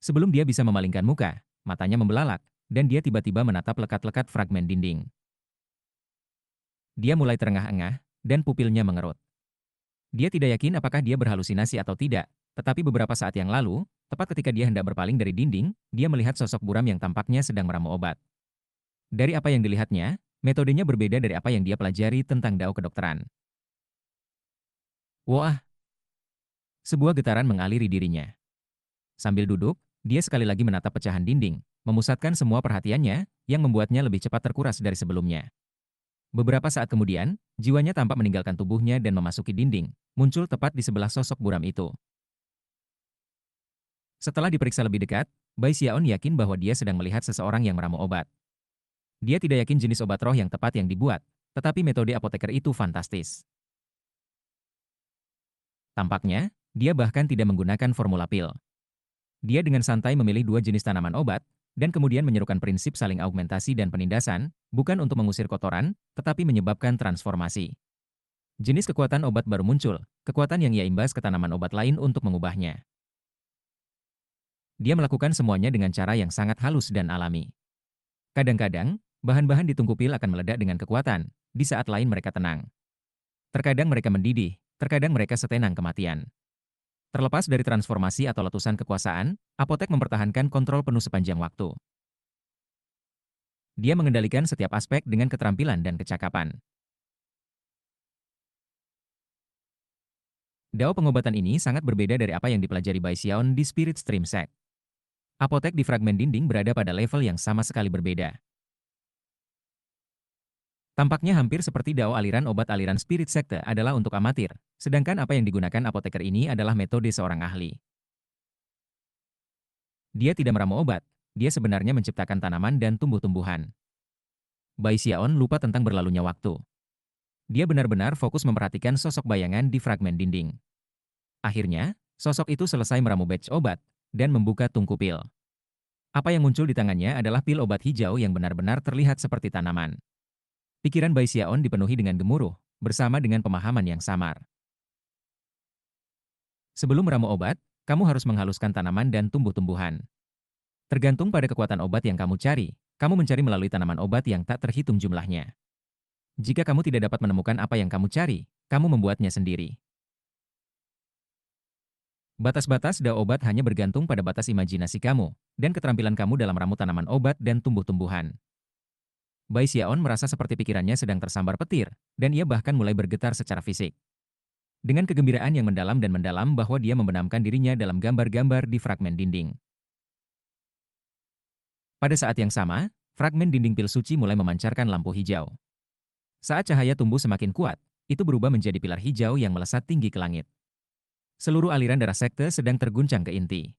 Sebelum dia bisa memalingkan muka, matanya membelalak, dan dia tiba-tiba menatap lekat-lekat fragmen dinding. Dia mulai terengah-engah, dan pupilnya mengerut. Dia tidak yakin apakah dia berhalusinasi atau tidak, tetapi beberapa saat yang lalu, tepat ketika dia hendak berpaling dari dinding, dia melihat sosok buram yang tampaknya sedang meramu obat. Dari apa yang dilihatnya, metodenya berbeda dari apa yang dia pelajari tentang dao kedokteran. Wah, sebuah getaran mengaliri dirinya. Sambil duduk, dia sekali lagi menatap pecahan dinding, memusatkan semua perhatiannya, yang membuatnya lebih cepat terkuras dari sebelumnya. Beberapa saat kemudian, jiwanya tampak meninggalkan tubuhnya dan memasuki dinding, muncul tepat di sebelah sosok buram itu. Setelah diperiksa lebih dekat, Bai Xiaon yakin bahwa dia sedang melihat seseorang yang meramu obat. Dia tidak yakin jenis obat roh yang tepat yang dibuat, tetapi metode apoteker itu fantastis. Tampaknya, dia bahkan tidak menggunakan formula pil. Dia dengan santai memilih 2 jenis tanaman obat, dan kemudian menyerukan prinsip saling augmentasi dan penindasan, bukan untuk mengusir kotoran, tetapi menyebabkan transformasi. Jenis kekuatan obat baru muncul, kekuatan yang ia imbas ke tanaman obat lain untuk mengubahnya. Dia melakukan semuanya dengan cara yang sangat halus dan alami. Kadang-kadang, bahan-bahan di tungku pil akan meledak dengan kekuatan, di saat lain mereka tenang. Terkadang mereka mendidih, terkadang mereka setenang kematian. Terlepas dari transformasi atau letusan kekuasaan, apotek mempertahankan kontrol penuh sepanjang waktu. Dia mengendalikan setiap aspek dengan keterampilan dan kecakapan. Dao pengobatan ini sangat berbeda dari apa yang dipelajari Bai Xiaon di Spirit Stream Sect. Apotek di fragmen dinding berada pada level yang sama sekali berbeda. Tampaknya hampir seperti dao aliran obat aliran Spirit Sekte adalah untuk amatir, sedangkan apa yang digunakan apoteker ini adalah metode seorang ahli. Dia tidak meramu obat, dia sebenarnya menciptakan tanaman dan tumbuh-tumbuhan. Bai Xiaon lupa tentang berlalunya waktu. Dia benar-benar fokus memperhatikan sosok bayangan di fragmen dinding. Akhirnya, sosok itu selesai meramu batch obat, dan membuka tungku pil. Apa yang muncul di tangannya adalah pil obat hijau yang benar-benar terlihat seperti tanaman. Pikiran Bai Xiaon dipenuhi dengan gemuruh, bersama dengan pemahaman yang samar. Sebelum meramu obat, kamu harus menghaluskan tanaman dan tumbuh-tumbuhan. Tergantung pada kekuatan obat yang kamu cari, kamu mencari melalui tanaman obat yang tak terhitung jumlahnya. Jika kamu tidak dapat menemukan apa yang kamu cari, kamu membuatnya sendiri. Batas-batas daun obat hanya bergantung pada batas imajinasi kamu dan keterampilan kamu dalam ramu tanaman obat dan tumbuh-tumbuhan. Bai Xiaon merasa seperti pikirannya sedang tersambar petir, dan ia bahkan mulai bergetar secara fisik. Dengan kegembiraan yang mendalam dan mendalam bahwa dia membenamkan dirinya dalam gambar-gambar di fragmen dinding. Pada saat yang sama, fragmen dinding pil suci mulai memancarkan lampu hijau. Saat cahaya tumbuh semakin kuat, itu berubah menjadi pilar hijau yang melesat tinggi ke langit. Seluruh aliran darah sekte sedang terguncang ke inti.